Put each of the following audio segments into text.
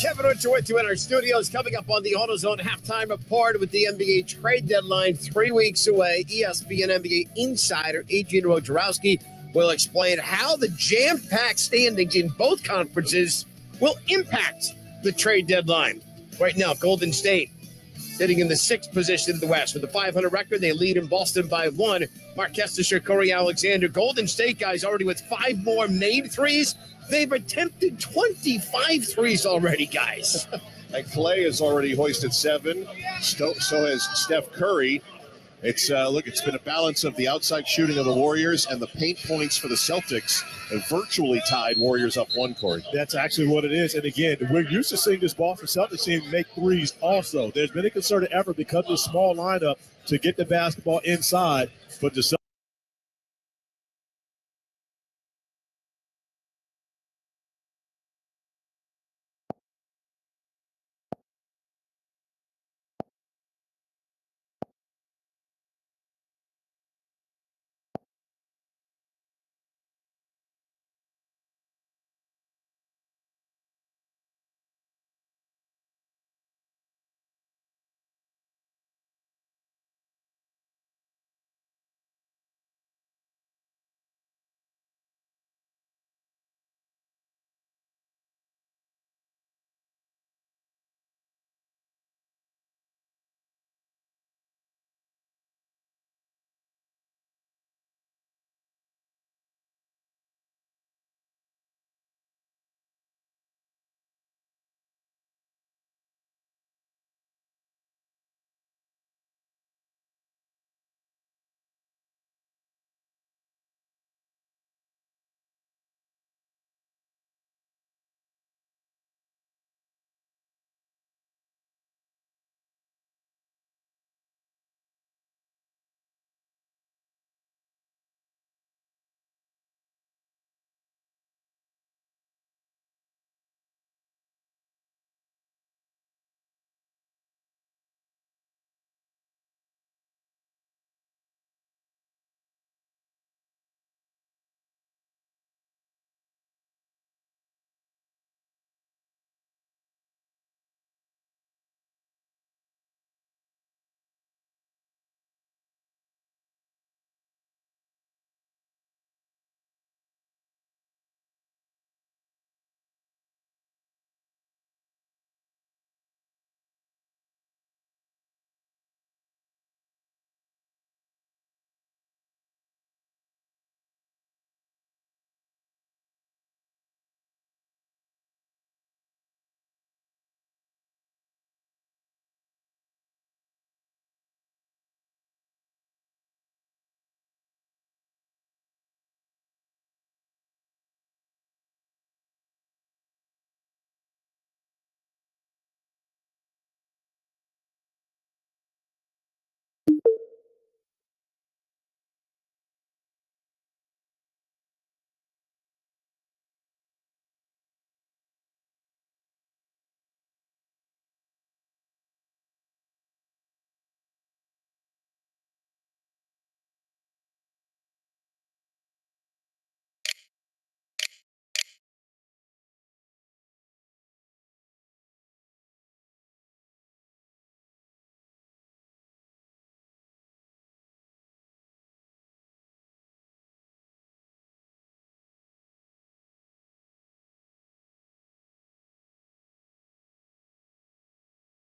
Kevin Richard with you in our studios. Coming up on the AutoZone halftime report with the NBA trade deadline 3 weeks away. ESPN NBA insider Adrian Wojnarowski will explain how the jam-packed standings in both conferences will impact the trade deadline. Right now, Golden State sitting in the 6th position in the West with a 500 record. They lead in Boston by 1. Marquez Tesher, Corey Alexander. Golden State guys already with 5 more made threes. They've attempted 25 threes already, guys. And Clay has already hoisted 7. So has Steph Curry. It's been a balance of the outside shooting of the Warriors and the paint points for the Celtics, and virtually tied Warriors up 1, Corey. That's actually what it is. And again, we're used to seeing this Boston Celtics team make threes also. There's been a concerted effort because of the small lineup to get the basketball inside, but the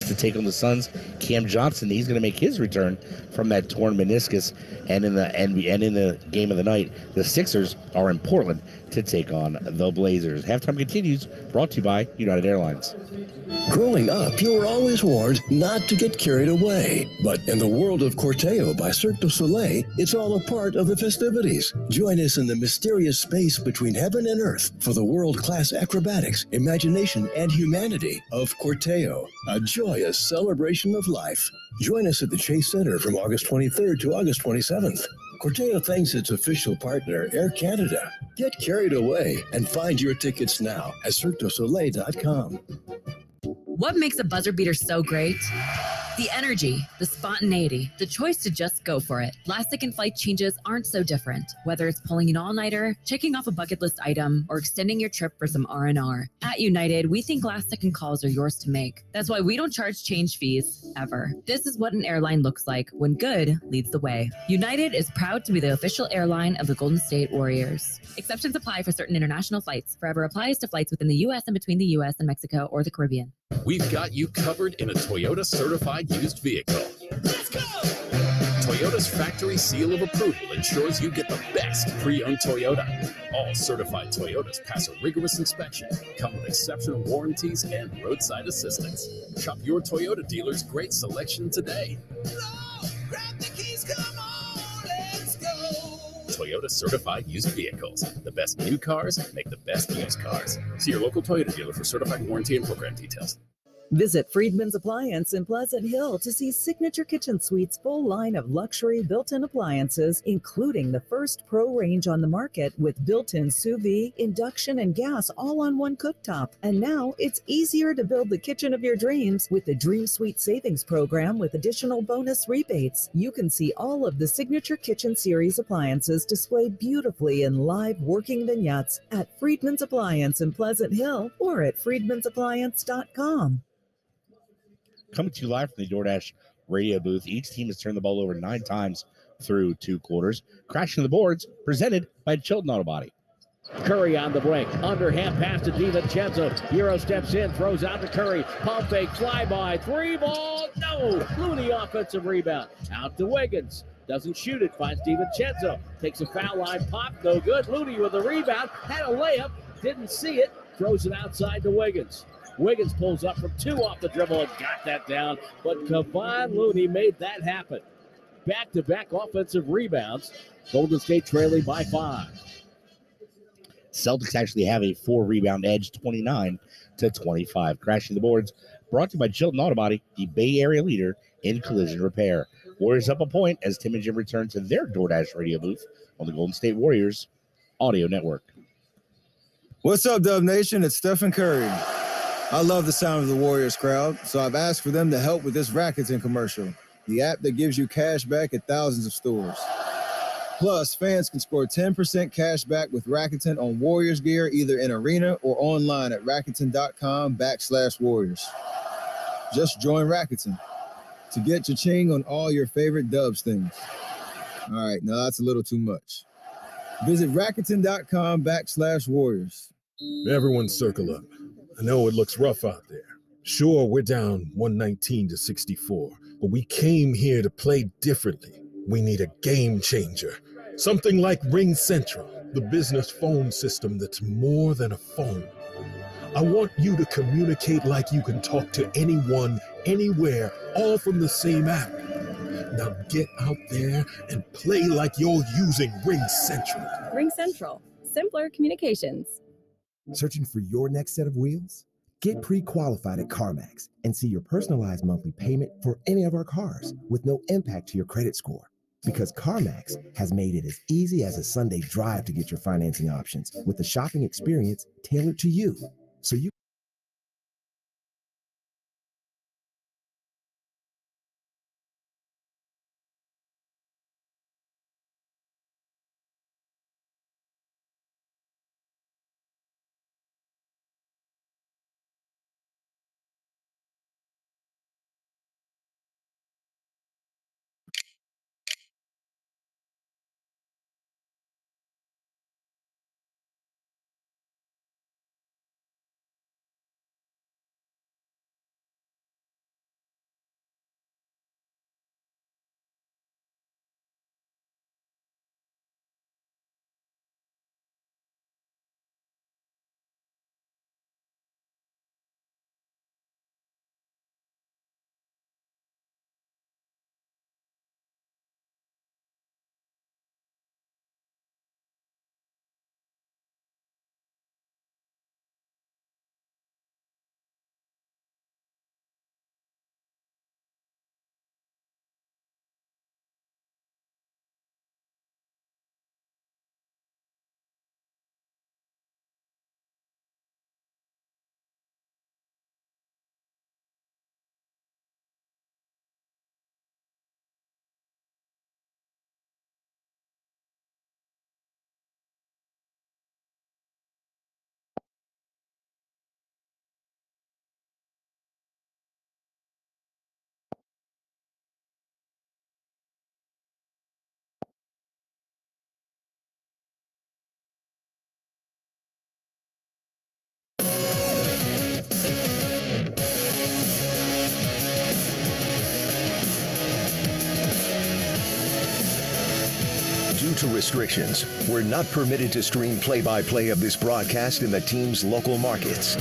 to take on the Suns. Cam Johnson, he's going to make his return from that torn meniscus. And in the game of the night, the Sixers are in Portland to take on the Blazers. Halftime continues, brought to you by United Airlines. Growing up, you were always warned not to get carried away. But in the world of Corteo by Cirque du Soleil, it's all a part of the festivities. Join us in the mysterious space between heaven and earth for the world-class acrobatics, imagination, and humanity of Corteo, a joyous celebration of life. Join us at the Chase Center from August 23rd to August 27th. Corteo thanks its official partner, Air Canada. Get carried away and find your tickets now at CirqueDuSoleil.com. What makes a buzzer beater so great? The energy, the spontaneity, the choice to just go for it. Last second flight changes aren't so different. Whether it's pulling an all-nighter, checking off a bucket list item, or extending your trip for some R&R. At United, we think last second calls are yours to make. That's why we don't charge change fees, ever. This is what an airline looks like when good leads the way. United is proud to be the official airline of the Golden State Warriors. Exceptions apply for certain international flights. Forever applies to flights within the U.S. and between the U.S. and Mexico or the Caribbean. We've got you covered in a Toyota certified used vehicle. Let's go! Toyota's factory seal of approval ensures you get the best pre-owned Toyota. All certified Toyotas pass a rigorous inspection, come with exceptional warranties and roadside assistance. Shop your Toyota dealer's great selection today. No, grab the keys, come on, let's go! Toyota certified used vehicles. The best new cars make the best used cars. See your local Toyota dealer for certified warranty and program details. Visit Friedman's Appliance in Pleasant Hill to see Signature Kitchen Suite's full line of luxury built-in appliances, including the first pro range on the market with built-in sous vide, induction, and gas all on one cooktop. And now it's easier to build the kitchen of your dreams with the Dream Suite Savings Program with additional bonus rebates. You can see all of the Signature Kitchen Series appliances displayed beautifully in live working vignettes at Friedman's Appliance in Pleasant Hill or at friedmansappliance.com. Coming to you live from the DoorDash radio booth. Each team has turned the ball over 9 times through 2 quarters. Crashing the boards, presented by Chilton Auto Body. Curry on the break. Underhand pass to DiVincenzo. Euro steps in, throws out to Curry. Pump fake, flyby, 3 ball. No! Looney offensive rebound. Out to Wiggins. Doesn't shoot it. Finds DiVincenzo. Takes a foul line. Pop, no good. Looney with the rebound. Had a layup. Didn't see it. Throws it outside to Wiggins. Wiggins pulls up from 2 off the dribble and got that down. But Kevon Looney made that happen. Back-to-back offensive rebounds. Golden State trailing by 5. Celtics actually have a 4-rebound edge, 29-25. Crashing the boards, brought to you by Chilton Auto Body, the Bay Area leader in collision repair. Warriors up a point as Tim and Jim return to their DoorDash radio booth on the Golden State Warriors audio network. What's up, Dub Nation? It's Stephen Curry. I love the sound of the Warriors crowd, so I've asked for them to help with this Rakuten commercial, the app that gives you cash back at thousands of stores. Plus, fans can score 10% cash back with Rakuten on Warriors gear either in arena or online at Rakuten.com/Warriors. Just join Rakuten to get cha-ching on all your favorite Dubs things. All right, now that's a little too much. Visit Rakuten.com/Warriors. Everyone circle up. I know it looks rough out there. Sure, we're down 119-64, but we came here to play differently. We need a game changer. Something like Ring Central, the business phone system that's more than a phone. I want you to communicate like you can talk to anyone, anywhere, all from the same app. Now get out there and play like you're using Ring Central. Ring Central, simpler communications. Searching for your next set of wheels? Get pre-qualified at CarMax and see your personalized monthly payment for any of our cars with no impact to your credit score. Because CarMax has made it as easy as a Sunday drive to get your financing options with the shopping experience tailored to you. So you to restrictions. We're not permitted to stream play-by-play of this broadcast in the team's local markets.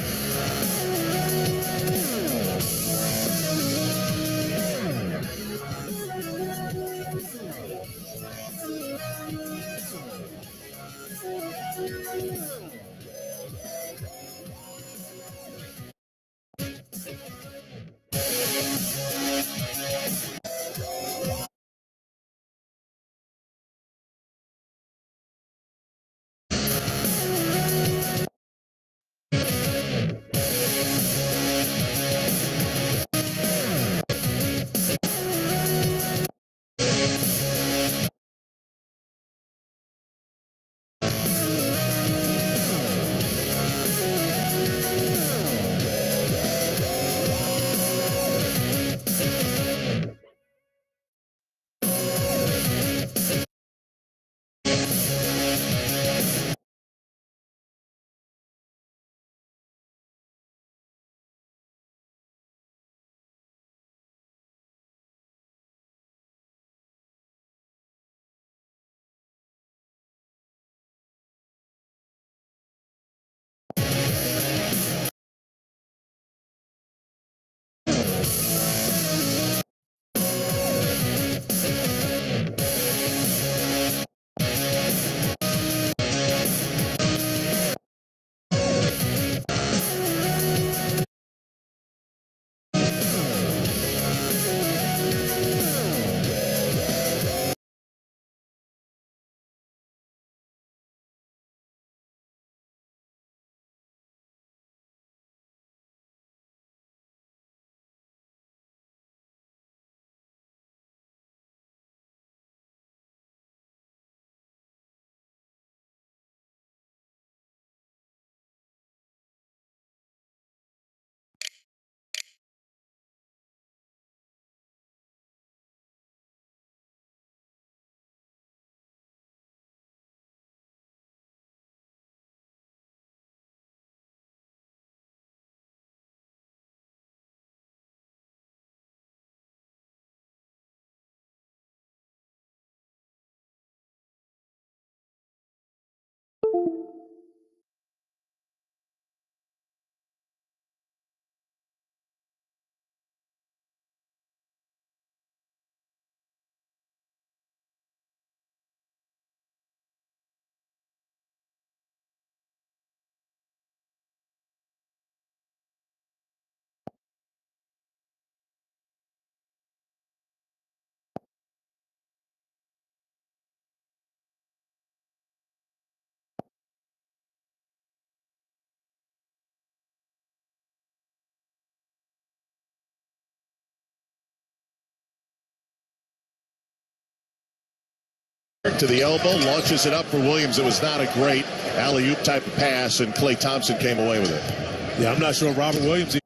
To the elbow, launches it up for Williams. It was not a great alley-oop type of pass, and Klay Thompson came away with it. Yeah, I'm not sure Robert Williams.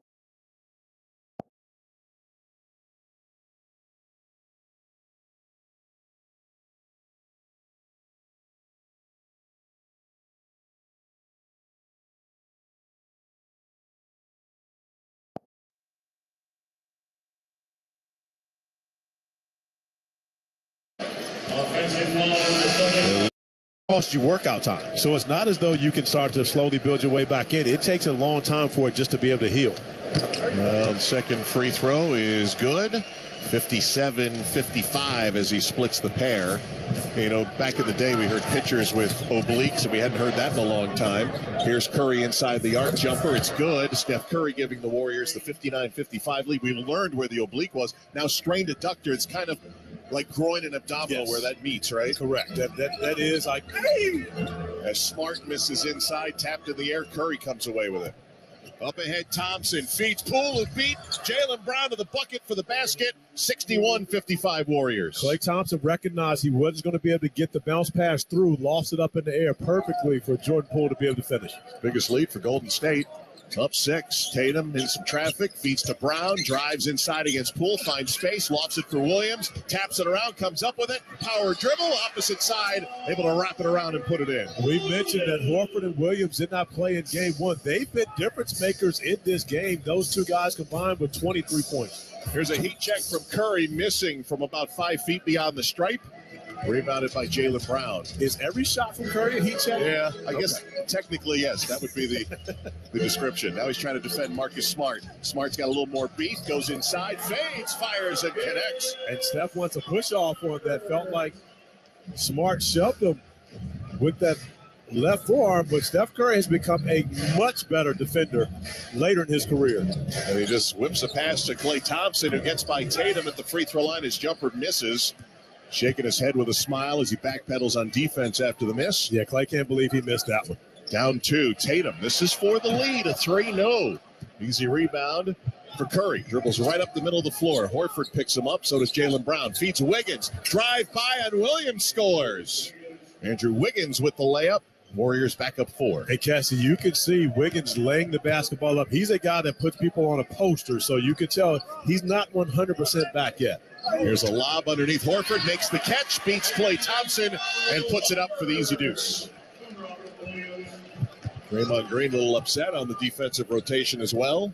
Cost you workout time. So it's not as though you can start to slowly build your way back in. It takes a long time for it just to be able to heal. The second free throw is good. 57-55 as he splits the pair. You know, back in the day, we heard pitchers with obliques, and we hadn't heard that in a long time. Here's Curry inside the arc jumper. It's good. Steph Curry giving the Warriors the 59-55 lead. We learned where the oblique was. Now strained adductor. It's kind of like groin and abdominal where that meets, right? Correct. That is like, as Smart misses inside, tapped in the air, Curry comes away with it. Up ahead, Thompson feeds Poole, who beat Jaylen Brown to the bucket for the basket. 61-55 Warriors. Klay Thompson recognized he wasn't going to be able to get the bounce pass through, lost it up in the air perfectly for Jordan Poole to be able to finish. Biggest lead for Golden State. Up 6. Tatum in some traffic, feeds to Brown, drives inside against Poole, finds space, lofts it for Williams, taps it around, comes up with it, power dribble, opposite side, able to wrap it around and put it in. We mentioned that Horford and Williams did not play in game one. They've been difference makers in this game. Those two guys combined with 23 points. Here's a heat check from Curry, missing from about 5 feet beyond the stripe. Rebounded by Jaylen Brown. Is every shot from Curry a heat check? Yeah, I guess technically, yes. That would be the description. Now he's trying to defend Marcus Smart. Smart's got a little more beef, goes inside, fades, fires, and connects. And Steph wants a push-off on that. Felt like Smart shoved him with that left forearm, but Steph Curry has become a much better defender later in his career. And he just whips a pass to Klay Thompson, who gets by Tatum at the free throw line. His jumper misses. Shaking his head with a smile as he backpedals on defense after the miss. Yeah, Klay can't believe he missed that one. Down 2, Tatum. This is for the lead. A 3, no. Easy rebound for Curry. Dribbles right up the middle of the floor. Horford picks him up. So does Jaylen Brown. Feeds Wiggins. Drive by and Williams scores. Andrew Wiggins with the layup. Warriors back up 4. Hey, Cassie, you can see Wiggins laying the basketball up. He's a guy that puts people on a poster, so you can tell he's not 100% back yet. Here's a lob underneath. Horford makes the catch, beats Klay Thompson, and puts it up for the easy deuce. Draymond Green a little upset on the defensive rotation as well.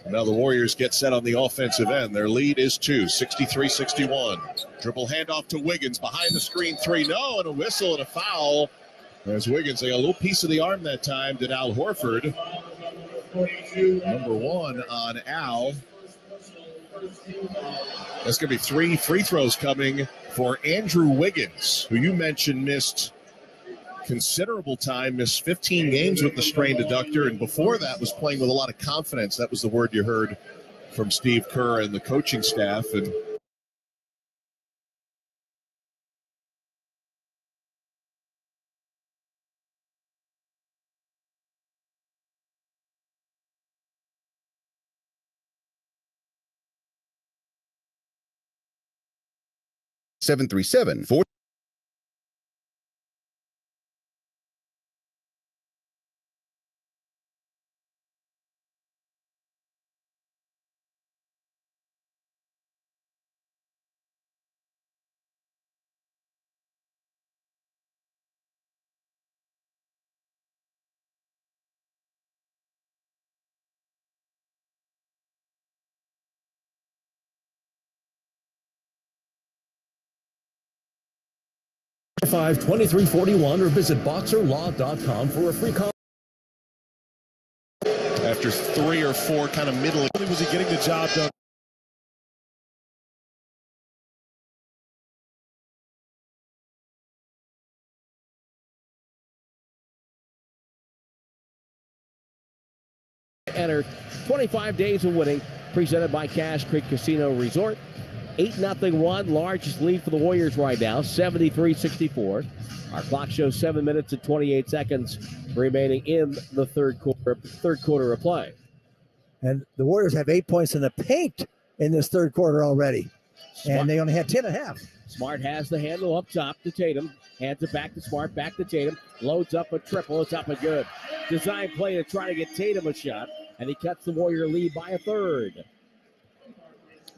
Now the Warriors get set on the offensive end. Their lead is 2, 63-61. Dribble handoff to Wiggins. Behind the screen, 3, no, and a whistle and a foul. As Wiggins, they got a little piece of the arm that time, did Al Horford. Number 1 on Al. That's going to be 3 free throws coming for Andrew Wiggins, who you mentioned missed considerable time, missed 15 games with the strained adductor, and before that was playing with a lot of confidence. That was the word you heard from Steve Kerr and the coaching staff. And (737) (52341) or visit boxerlaw.com for a free call. After 3 or 4 kind of middle, was he getting the job done? Enter 25 days of winning, presented by Cash Creek Casino Resort. 8-0 largest lead for the Warriors right now, 73-64. Our clock shows 7 minutes and 28 seconds remaining in the third quarter of play. And the Warriors have 8 points in the paint in this third quarter already. Smart. And they only had 10.5. Smart has the handle up top to Tatum. Hands it back to Smart, back to Tatum. Loads up a triple. It's up and good. Design play to try to get Tatum a shot. And he cuts the Warrior lead by a third.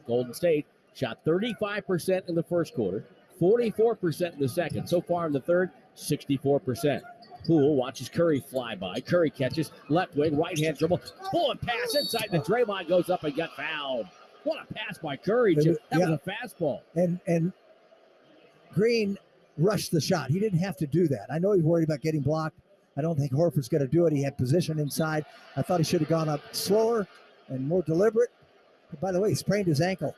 Golden State shot 35% in the first quarter, 44% in the second. So far in the third, 64%. Poole watches Curry fly by. Curry catches, left wing, right-hand dribble. Pull and pass inside the Draymond, goes up and got fouled. What a pass by Curry, Jim. That was a fastball. And Green rushed the shot. He didn't have to do that. I know he's worried about getting blocked. I don't think Horford's going to do it. He had position inside. I thought he should have gone up slower and more deliberate. But by the way, he sprained his ankle.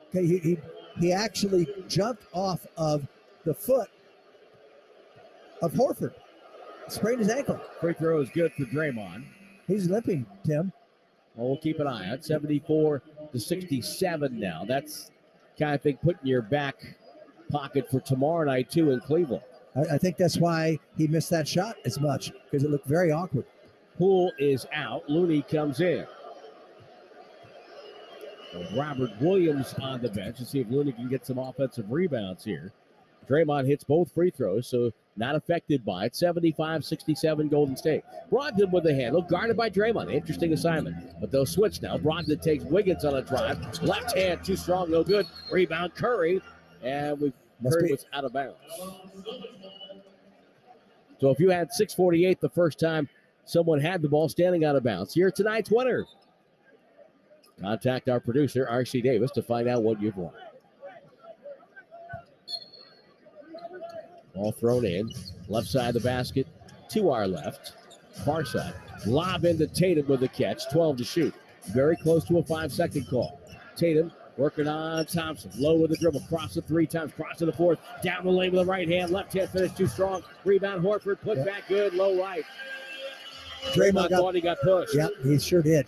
Okay, he actually jumped off of the foot of Horford. Sprained his ankle. Free throw is good for Draymond. He's limping, Tim. Well, we'll keep an eye on 74-67 now. That's kind of thing put in your back pocket for tomorrow night, too, in Cleveland. I think that's why he missed that shot as much, because it looked very awkward. Poole is out. Looney comes in. Robert Williams on the bench to see if Looney can get some offensive rebounds here. Draymond hits both free throws, so not affected by it. 75-67 Golden State. Brogdon with the handle, guarded by Draymond. Interesting assignment, but they'll switch now. Brogdon takes Wiggins on a drive. Left hand, too strong, no good. Rebound, Curry, and Curry was out of bounds. So if you had 6:48 the first time someone had the ball standing out of bounds, you're tonight's winner. Contact our producer, R.C. Davis, to find out what you've won. Ball thrown in. Left side of the basket to our left. Far side. Lob into Tatum with the catch. 12 to shoot. Very close to a 5-second call. Tatum working on Thompson. Low with the dribble. Cross it 3 times. Cross to the 4th. Down the lane with the right hand. Left hand finish too strong. Rebound Horford. Put back good. Low right. Draymond thought he got pushed. Yep, he sure did.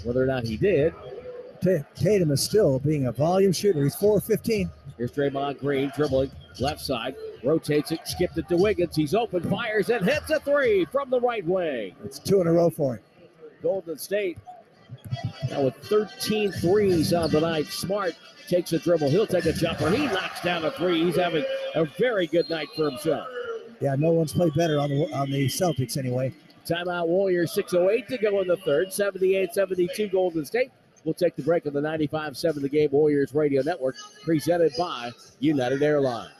Whether or not he did. Tatum is still being a volume shooter. He's 4-15. Here's Draymond Green dribbling left side. Rotates it. Skipped it to Wiggins. He's open. Fires and hits a 3 from the right wing. It's 2 in a row for him. Golden State now with 13 threes on the night. Smart takes a dribble. He'll take a jumper. He knocks down a 3. He's having a very good night for himself. Yeah, no one's played better on the Celtics anyway. Timeout Warriors, 6:08 to go in the third. 78-72 Golden State. We'll take the break on the 95.7 The Game Warriors Radio Network, presented by United Airlines.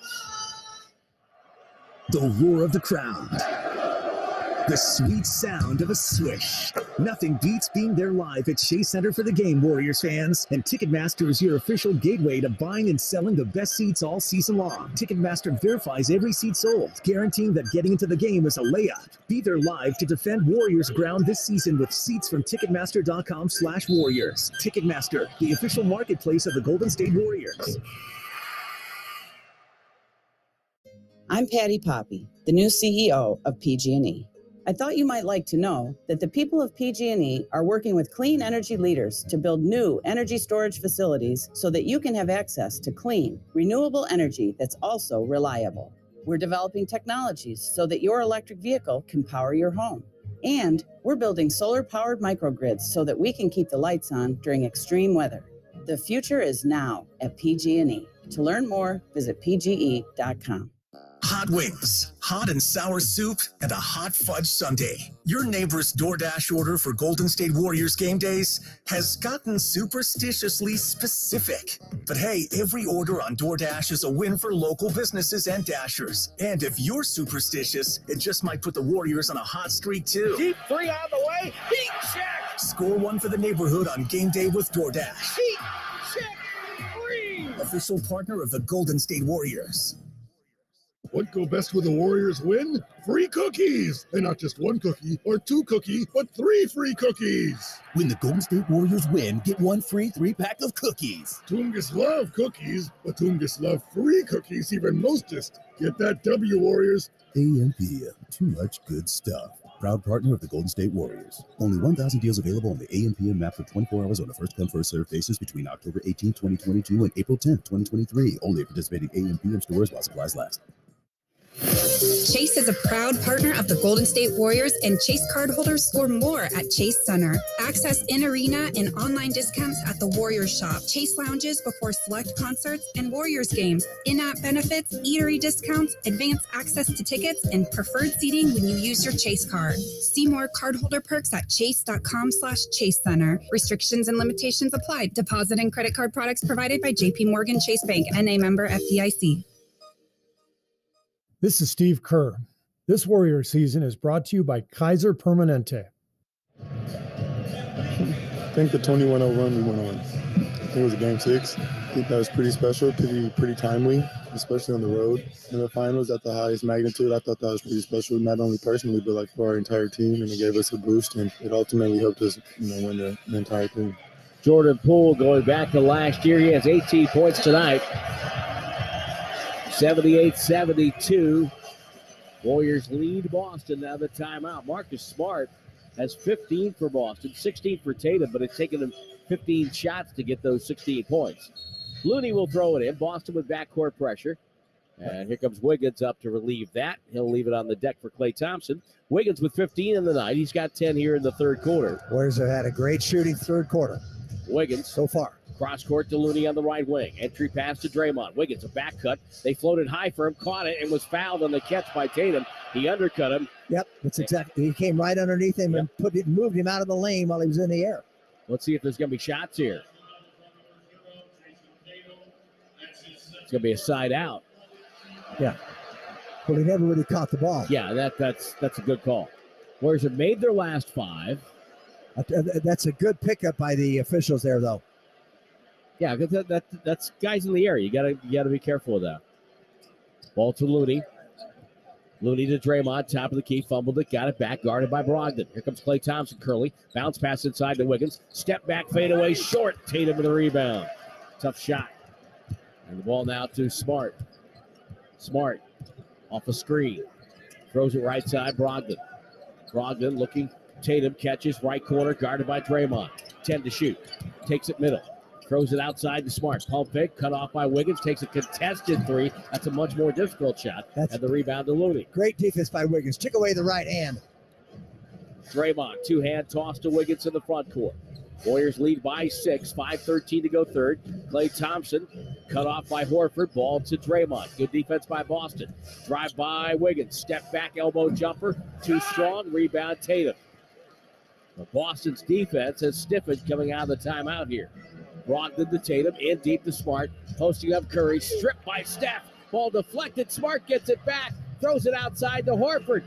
The roar of the crowd. The sweet sound of a swish. Nothing beats being there live at Chase Center for the game, Warriors fans. And Ticketmaster is your official gateway to buying and selling the best seats all season long. Ticketmaster verifies every seat sold, guaranteeing that getting into the game is a layup. Be there live to defend Warriors ground this season with seats from Ticketmaster.com/Warriors. Ticketmaster, the official marketplace of the Golden State Warriors. I'm Patty Poppy, the new CEO of PG&E. I thought you might like to know that the people of PG&E are working with clean energy leaders to build new energy storage facilities so that you can have access to clean, renewable energy that's also reliable. We're developing technologies so that your electric vehicle can power your home. And we're building solar-powered microgrids so that we can keep the lights on during extreme weather. The future is now at PG&E. To learn more, visit pge.com. Hot wings, hot and sour soup, and a hot fudge sundae. Your neighbor's DoorDash order for Golden State Warriors game days has gotten superstitiously specific. But hey, every order on DoorDash is a win for local businesses and Dashers. And if you're superstitious, it just might put the Warriors on a hot streak too. Deep 3 on the way. Heat check. Score one for the neighborhood on game day with DoorDash. Heat check 3. Official partner of the Golden State Warriors. What go best with the Warriors win? Free cookies! And not just one cookie or 2 cookies, but 3 free cookies! When the Golden State Warriors win, get 1 free 3-pack of cookies. Tungus love cookies, but Tungus love free cookies even mostest. Get that W, Warriors. AMPM, too much good stuff. Proud partner of the Golden State Warriors. Only 1,000 deals available on the AMPM map for 24 hours on a first-come, first-served basis between October 18, 2022 and April 10, 2023. Only at participating AMPM stores while supplies last. Chase is a proud partner of the Golden State Warriors, and Chase cardholders score more at Chase Center. Access in-arena and online discounts at the Warriors shop, Chase lounges before select concerts and Warriors games, in-app benefits, eatery discounts, advanced access to tickets, and preferred seating when you use your Chase card. See more cardholder perks at chase.com/Chase Center. Restrictions and limitations apply. Deposit and credit card products provided by JP Morgan Chase Bank, NA member FDIC. This is Steve Kerr. This Warrior season is brought to you by Kaiser Permanente. I think the 21-0 run we went on, I think it was a game 6. I think that was pretty special, pretty timely, especially on the road. In the finals at the highest magnitude, I thought that was pretty special, not only personally, but like for our entire team, and it gave us a boost, and it ultimately helped us, win the entire thing. Jordan Poole going back to last year. He has 18 points tonight. 78-72. Warriors lead Boston. Now the timeout. Marcus Smart has 15 for Boston, 16 for Tatum, but it's taken him 15 shots to get those 16 points. Looney will throw it in. Boston with backcourt pressure. And here comes Wiggins up to relieve that. He'll leave it on the deck for Klay Thompson. Wiggins with 15 in the night. He's got 10 here in the third quarter. Warriors have had a great shooting third quarter. Wiggins. So far. Cross court to Looney on the right wing. Entry pass to Draymond. Wiggins, a back cut. They floated high for him, caught it, and was fouled on the catch by Tatum. He undercut him. Yep, that's exactly. He came right underneath him and moved him out of the lane while he was in the air. Let's see if there's going to be shots here. It's going to be a side out. Yeah. Well, he never really caught the ball. Yeah, that's a good call. Warriors have made their last 5. That's a good pickup by the officials there, though. Yeah, that's guys in the air. You gotta be careful of that. Ball to Looney. Looney to Draymond, top of the key, fumbled it, got it back, guarded by Brogdon. Here comes Klay Thompson, Curly. Bounce pass inside to Wiggins. Step back, fade away, short. Tatum with the rebound. Tough shot. And the ball now to Smart. Smart off a screen. Throws it right side, Brogdon. Brogdon looking. Tatum catches, right corner, guarded by Draymond. 10 to shoot. Takes it middle. Throws it outside to Smart. Pump fake, cut off by Wiggins. Takes a contested three. That's a much more difficult shot. And the rebound to Looney. Great defense by Wiggins. Took away the right hand. Draymond, two-hand toss to Wiggins in the front court. Warriors lead by 6. 5:13 to go third. Klay Thompson cut off by Horford. Ball to Draymond. Good defense by Boston. Drive by Wiggins. Step back, elbow jumper. Too strong. Rebound Tatum. But Boston's defense has stiffened coming out of the timeout here. Brogdon to Tatum, in deep to Smart, posting up Curry, stripped by Steph. Ball deflected, Smart gets it back, throws it outside to Horford.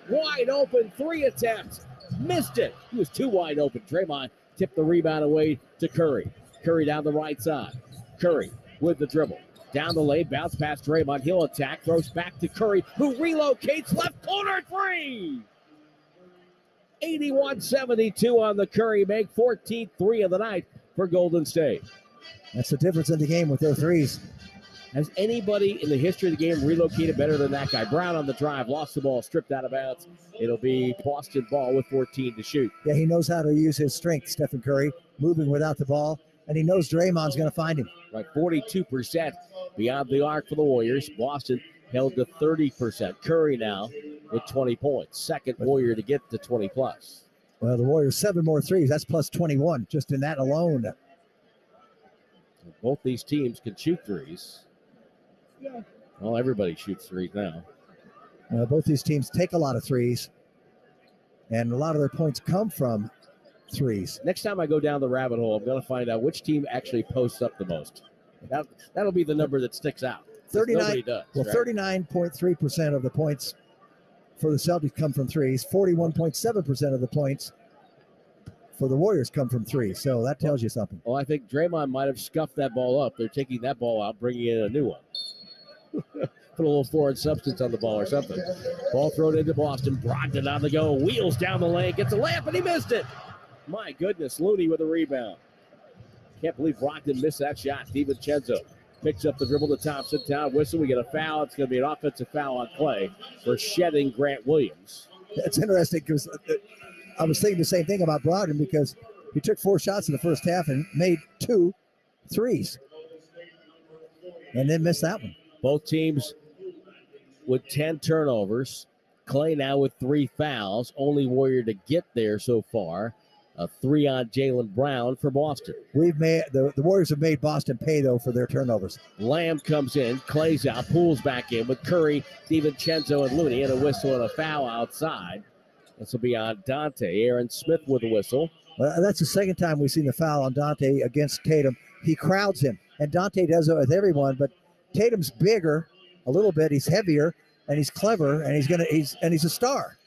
Wide open, 3 attempts, missed it. He was too wide open. Draymond tipped the rebound away to Curry. Curry down the right side. Curry with the dribble. Down the lane, bounce past Draymond, he'll attack, throws back to Curry, who relocates left corner 3. 81-72 on the Curry make, 14th 3 of the night for Golden State. That's the difference in the game with their threes. Has anybody in the history of the game relocated better than that guy? Brown on the drive, lost the ball, stripped out of bounds. It'll be Boston ball with 14 to shoot. Yeah, he knows how to use his strength, Stephen Curry, moving without the ball, and he knows Draymond's going to find him. Right, 42% beyond the arc for the Warriors. Boston held to 30%. Curry now with 20 points. Second Warrior to get to 20-plus. Well, the Warriors 7 more threes. That's plus 21 just in that alone. Both these teams can shoot threes. Yeah. Well, everybody shoots threes now. Both these teams take a lot of threes, and a lot of their points come from threes. Next time I go down the rabbit hole, I'm going to find out which team actually posts up the most. That'll be the number that sticks out. 39. Nobody does. Well, right? 39.3% of the points for the Celtics come from threes. 41.7% of the points for the Warriors come from threes. So that tells you something. Well, I think Draymond might have scuffed that ball up. They're taking that ball out, bringing in a new one. Put a little foreign substance on the ball or something. Ball thrown into Boston. Brogdon on the go. Wheels down the lane. Gets a layup, and he missed it. My goodness. Looney with a rebound. Can't believe Brogdon missed that shot. DiVincenzo picks up the dribble to Thompson. Down whistle. We get a foul. It's going to be an offensive foul on Klay for shedding Grant Williams. That's interesting because I was thinking the same thing about Brogdon because he took 4 shots in the first half and made 2 threes and then missed that one. Both teams with 10 turnovers. Klay now with 3 fouls. Only Warrior to get there so far. A 3 on Jaylen Brown for Boston. We've made the Warriors have made Boston pay though for their turnovers. Lamb comes in, Klay's out, pulls back in with Curry, DiVincenzo, and Looney, and a whistle and a foul outside. This will be on Dante. Aaron Smith with a whistle. Well, that's the second time we've seen the foul on Dante against Tatum. He crowds him, and Dante does it with everyone. But Tatum's bigger, a little bit. He's heavier, and he's clever, and he's a star,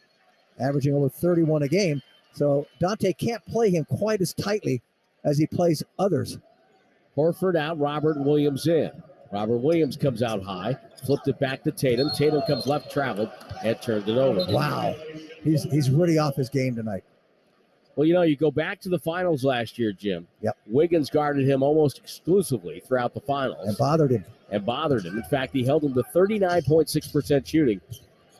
averaging over 31 a game. So Dante can't play him quite as tightly as he plays others. Horford out, Robert Williams in. Robert Williams comes out high, flipped it back to Tatum. Tatum comes left, traveled, and turned it over. Wow. He's really off his game tonight. Well, you go back to the finals last year, Jim. Yep. Wiggins guarded him almost exclusively throughout the finals. And bothered him. In fact, he held him to 39.6% shooting.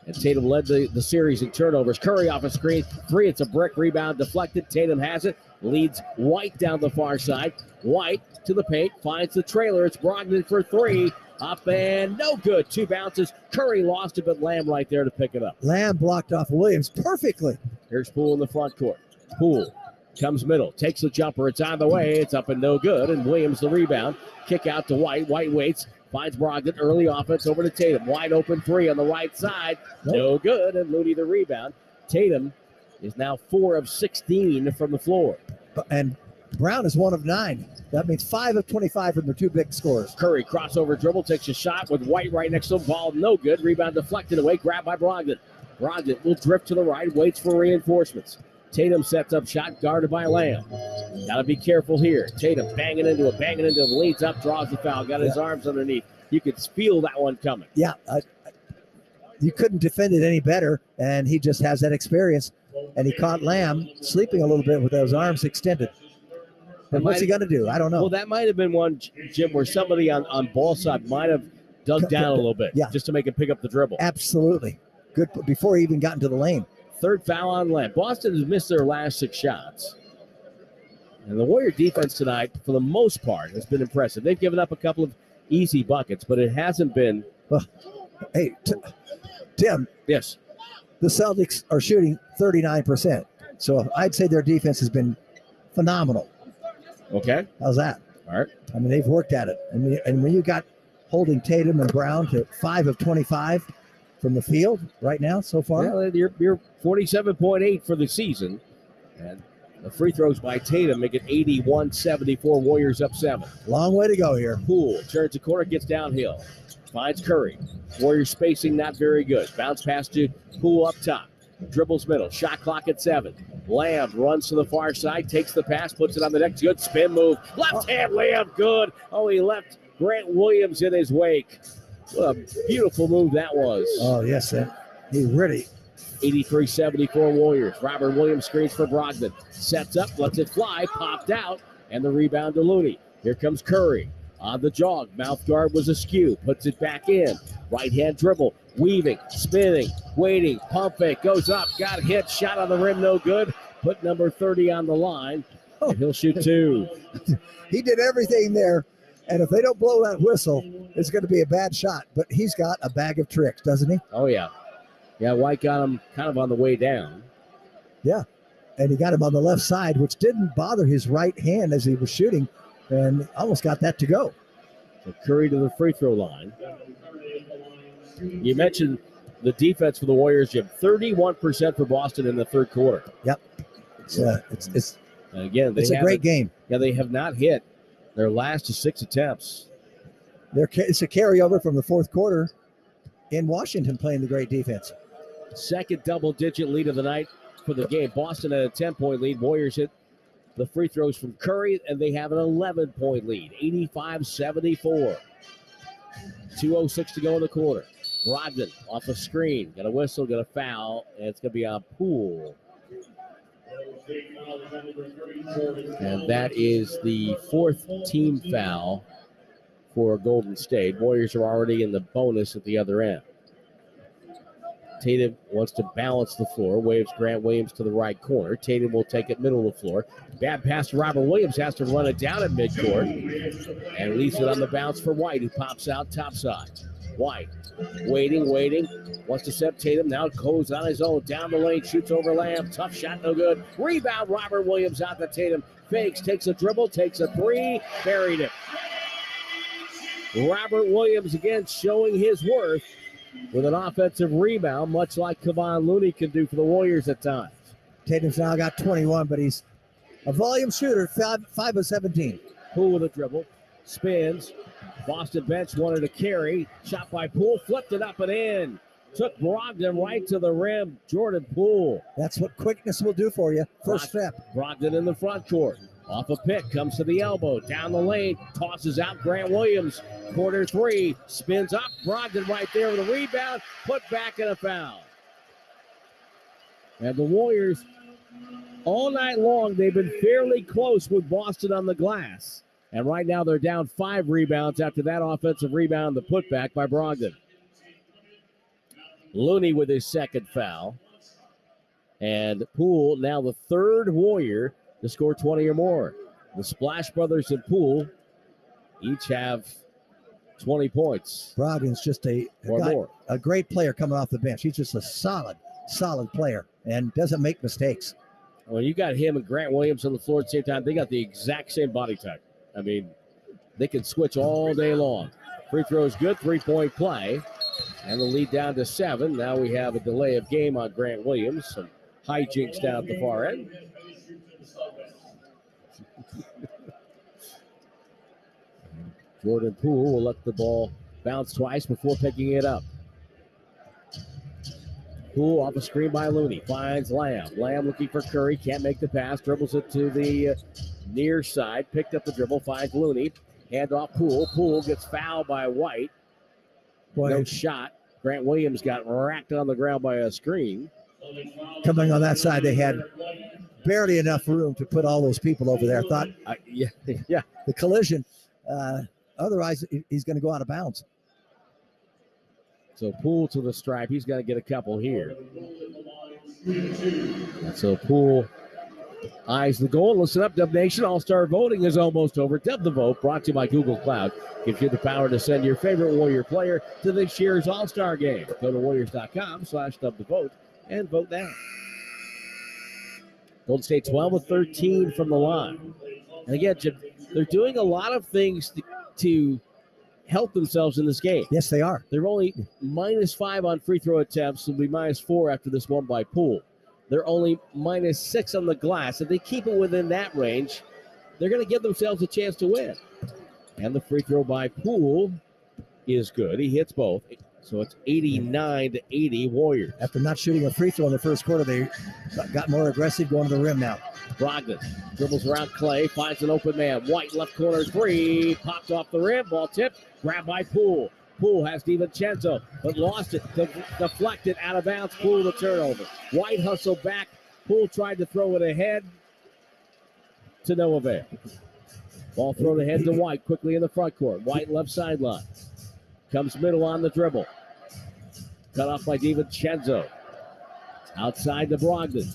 And Tatum led the series in turnovers. Curry off a screen. 3, it's a brick rebound deflected. Tatum has it. Leads White down the far side. White to the paint. Finds the trailer. It's Brogdon for 3. Up and no good. 2 bounces. Curry lost it, but Lamb right there to pick it up. Lamb blocked off Williams perfectly. Here's Poole in the front court. Poole comes middle. Takes the jumper. It's on the way. It's up and no good. And Williams the rebound. Kick out to White. White waits. Finds Brogdon. Early offense over to Tatum. Wide open 3 on the right side. No good. And Looney the rebound. Tatum is now 4 of 16 from the floor. And Brown is 1 of 9. That means 5 of 25 from the 2 big scores. Curry crossover dribble, takes a shot with White right next to him. Ball no good. Rebound deflected away. Grabbed by Brogdon. Brogdon will drift to the right. Waits for reinforcements. Tatum sets up shot, guarded by Lamb. Got to be careful here. Tatum banging into it, leads up, draws the foul. Got his arms underneath. you could feel that one coming. Yeah, you couldn't defend it any better, and he just has that experience. And he caught Lamb sleeping a little bit with those arms extended. And what's he going to do? I don't know. Well, that might have been one, Jim, where somebody on ball side might have dug down a little bit, just to make him pick up the dribble. Absolutely. Good, before he even got into the lane. Third foul on Lamb. Boston has missed their last 6 shots. And the Warrior defense tonight, for the most part, has been impressive. They've given up a couple of easy buckets, but it hasn't been. Hey, Tim. Yes. The Celtics are shooting 39%. So I'd say their defense has been phenomenal. Okay. How's that? All right. I mean, they've worked at it. And when you got holding Tatum and Brown to 5 of 25 from the field right now so far. Yeah, you're 47.8 for the season. And the free throws by Tatum make it 81-74. Warriors up 7. Long way to go here. Poole turns the corner, gets downhill. Finds Curry. Warriors spacing not very good. Bounce pass to Poole up top. Dribbles middle. Shot clock at 7. Lamb runs to the far side, takes the pass, puts it on the next. Good spin move. Left hand layup, good. Oh, he left Grant Williams in his wake. What a beautiful move that was. Oh, yes, he really. 83-74 Warriors. Robert Williams screens for Brogdon. Sets up, lets it fly, popped out, and the rebound to Looney. Here comes Curry. On the jog, mouth guard was askew, puts it back in. Right hand dribble, weaving, spinning, waiting, pump fake, goes up, got hit, shot on the rim, no good. Put number 30 on the line, and he'll shoot 2. He did everything there, and if they don't blow that whistle, it's going to be a bad shot. But he's got a bag of tricks, doesn't he? Oh, yeah. Yeah, White got him kind of on the way down. Yeah, and he got him on the left side, which didn't bother his right hand as he was shooting. And almost got that to go. So Curry to the free throw line. You mentioned the defense for the Warriors, Jim. 31% for Boston in the third quarter. Yep. It's again, it's a great game. Yeah, they have not hit their last 6 attempts. It's a carryover from the fourth quarter in Washington playing the great defense. Second double-digit lead of the night for the game. Boston at a 10-point lead. Warriors hit the free throws from Curry, and they have an 11-point lead, 85-74. 2:06 to go in the quarter. Brogdon off the screen. Got a whistle, got a foul, and it's going to be on Poole. And that is the 4th team foul for Golden State. Warriors are already in the bonus at the other end. Tatum wants to balance the floor, waves Grant Williams to the right corner. Tatum will take it middle of the floor. Bad pass to Robert Williams, has to run it down at midcourt, and leaves it on the bounce for White, who pops out topside. White waiting, wants to set Tatum, now goes on his own, down the lane, shoots over Lamb, tough shot, no good. Rebound, Robert Williams out to Tatum, fakes, takes a dribble, takes a 3, buried it. Robert Williams again showing his worth with an offensive rebound, much like Kevon Looney can do for the Warriors at times. Tatum's now got 21, but he's a volume shooter, 5 of 17. Poole with a dribble, spins. Boston bench wanted to carry. Shot by Poole, flipped it up and in. Took Brogdon right to the rim. Jordan Poole. That's what quickness will do for you. First step. Brogdon in the front court. Off a pick, comes to the elbow, down the lane, tosses out Grant Williams. Corner 3, spins up, Brogdon right there with a rebound, put back and a foul. And the Warriors, all night long, they've been fairly close with Boston on the glass. And right now they're down 5 rebounds after that offensive rebound, the putback by Brogdon. Looney with his second foul. And Poole, now the third Warrior to score 20 or more. The Splash Brothers and Poole each have 20 points. Brogdon's just a great player coming off the bench. He's just a solid player and doesn't make mistakes. When you got him and Grant Williams on the floor at the same time, they got the exact same body type. I mean, they can switch all day long. Free throw is good, 3-point play. And the lead down to 7. Now we have a delay of game on Grant Williams. Some hijinks down at the far end. Jordan Poole will let the ball bounce twice before picking it up. Poole off a screen by Looney. Finds Lamb. Lamb looking for Curry. Can't make the pass. Dribbles it to the near side. Picked up the dribble. Finds Looney. Hand off Poole. Poole gets fouled by White. No shot. Grant Williams got racked on the ground by a screen. Coming on that side, they had barely enough room to put all those people over there. Thought, yeah, the collision. Otherwise, he's going to go out of bounds. So Poole to the stripe. He's got to get a couple here. So Poole eyes the goal. Listen up, Dub Nation. All-Star voting is almost over. Dub the Vote, brought to you by Google Cloud, gives you the power to send your favorite Warrior player to this year's All-Star game. Go to warriors.com/dubthevote and vote now. Golden State 12 of 13 from the line. And again, Jim, they're doing a lot of things to help themselves in this game. Yes, they are. They're only -5 on free throw attempts. They'll be -4 after this one by Poole. They're only -6 on the glass. If they keep it within that range, they're going to give themselves a chance to win. And the free throw by Poole is good. He hits both. So it's 89-80 Warriors. After not shooting a free throw in the first quarter, they got more aggressive going to the rim now. Brogdon dribbles around Clay, finds an open man. White left corner three, popped off the rim, ball tipped, grabbed by Poole. Poole has DiVincenzo, but lost it, deflected out of bounds. Poole the turnover. White hustled back. Poole tried to throw it ahead to no avail. Ball thrown ahead to White quickly in the front court. White left sideline. Comes middle on the dribble. Cut off by DiVincenzo. Outside to Brogdon.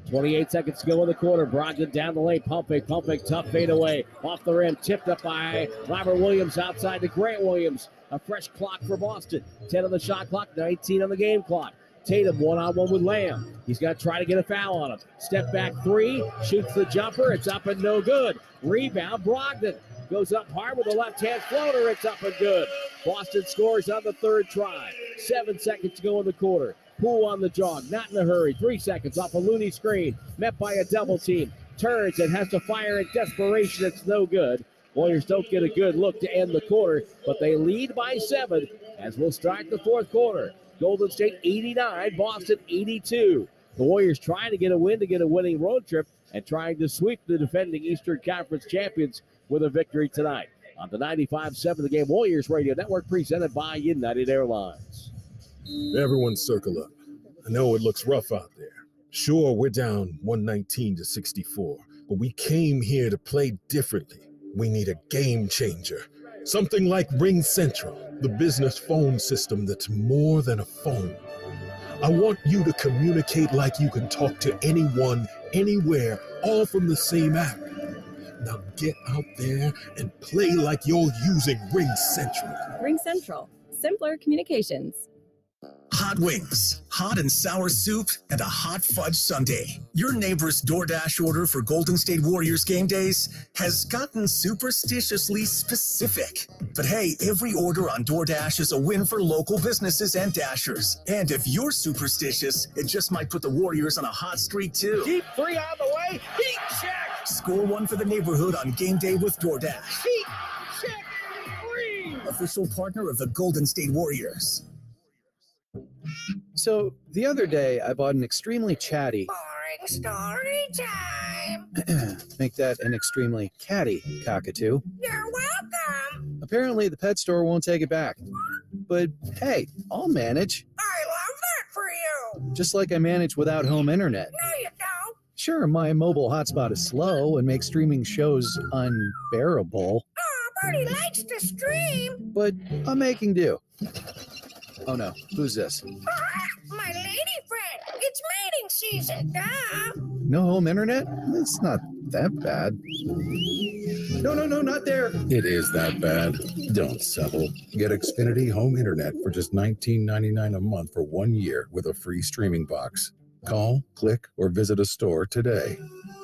28 seconds to go in the quarter. Brogdon down the lane. Pump fake, tough fade away. Off the rim, tipped up by Robert Williams outside to Grant Williams. A fresh clock for Boston. 10 on the shot clock, 19 on the game clock. Tatum one-on-one with Lamb. He's got to try to get a foul on him. Step back three, shoots the jumper. It's up and no good. Rebound, Brogdon. Goes up hard with a left-hand floater. It's up and good. Boston scores on the third try. 7 seconds to go in the quarter. Poole on the jog, not in a hurry. 3 seconds off a Looney screen. Met by a double team. Turns and has to fire in desperation. It's no good. Warriors don't get a good look to end the quarter, but they lead by 7 as we'll start the fourth quarter. Golden State 89, Boston 82. The Warriors trying to get a win to get a winning road trip and trying to sweep the defending Eastern Conference champions with a victory tonight. On the 95.7 The Game Warriors Radio Network, presented by United Airlines. Everyone circle up. I know it looks rough out there. Sure, we're down 119-64, but we came here to play differently. We need a game changer. Something like Ring Central, the business phone system that's more than a phone. I want you to communicate like you can talk to anyone, anywhere, all from the same app. Now get out there and play like you're using Ring Central. Ring Central. Simpler communications. Hot wings, hot and sour soup, and a hot fudge sundae. Your neighbor's DoorDash order for Golden State Warriors game days has gotten superstitiously specific. But hey, every order on DoorDash is a win for local businesses and Dashers. And if you're superstitious, it just might put the Warriors on a hot streak too. Deep three on the way, heat check! Score one for the neighborhood on game day with DoorDash. Heat check three! Official partner of the Golden State Warriors. So, the other day, I bought an extremely chatty... Boring story time! Make that an extremely catty cockatoo. You're welcome! Apparently, the pet store won't take it back. But, hey, I'll manage. I love that for you! Just like I manage without home internet. No, you don't! Sure, my mobile hotspot is slow and makes streaming shows unbearable. Oh, Bertie likes to stream! But I'm making do. Oh no, who's this? My lady friend! It's mating season, duh! No home internet? It's not that bad. No, not there! It is that bad. Don't settle. Get Xfinity Home Internet for just $19.99 a month for 1 year with a free streaming box. Call, click, or visit a store today.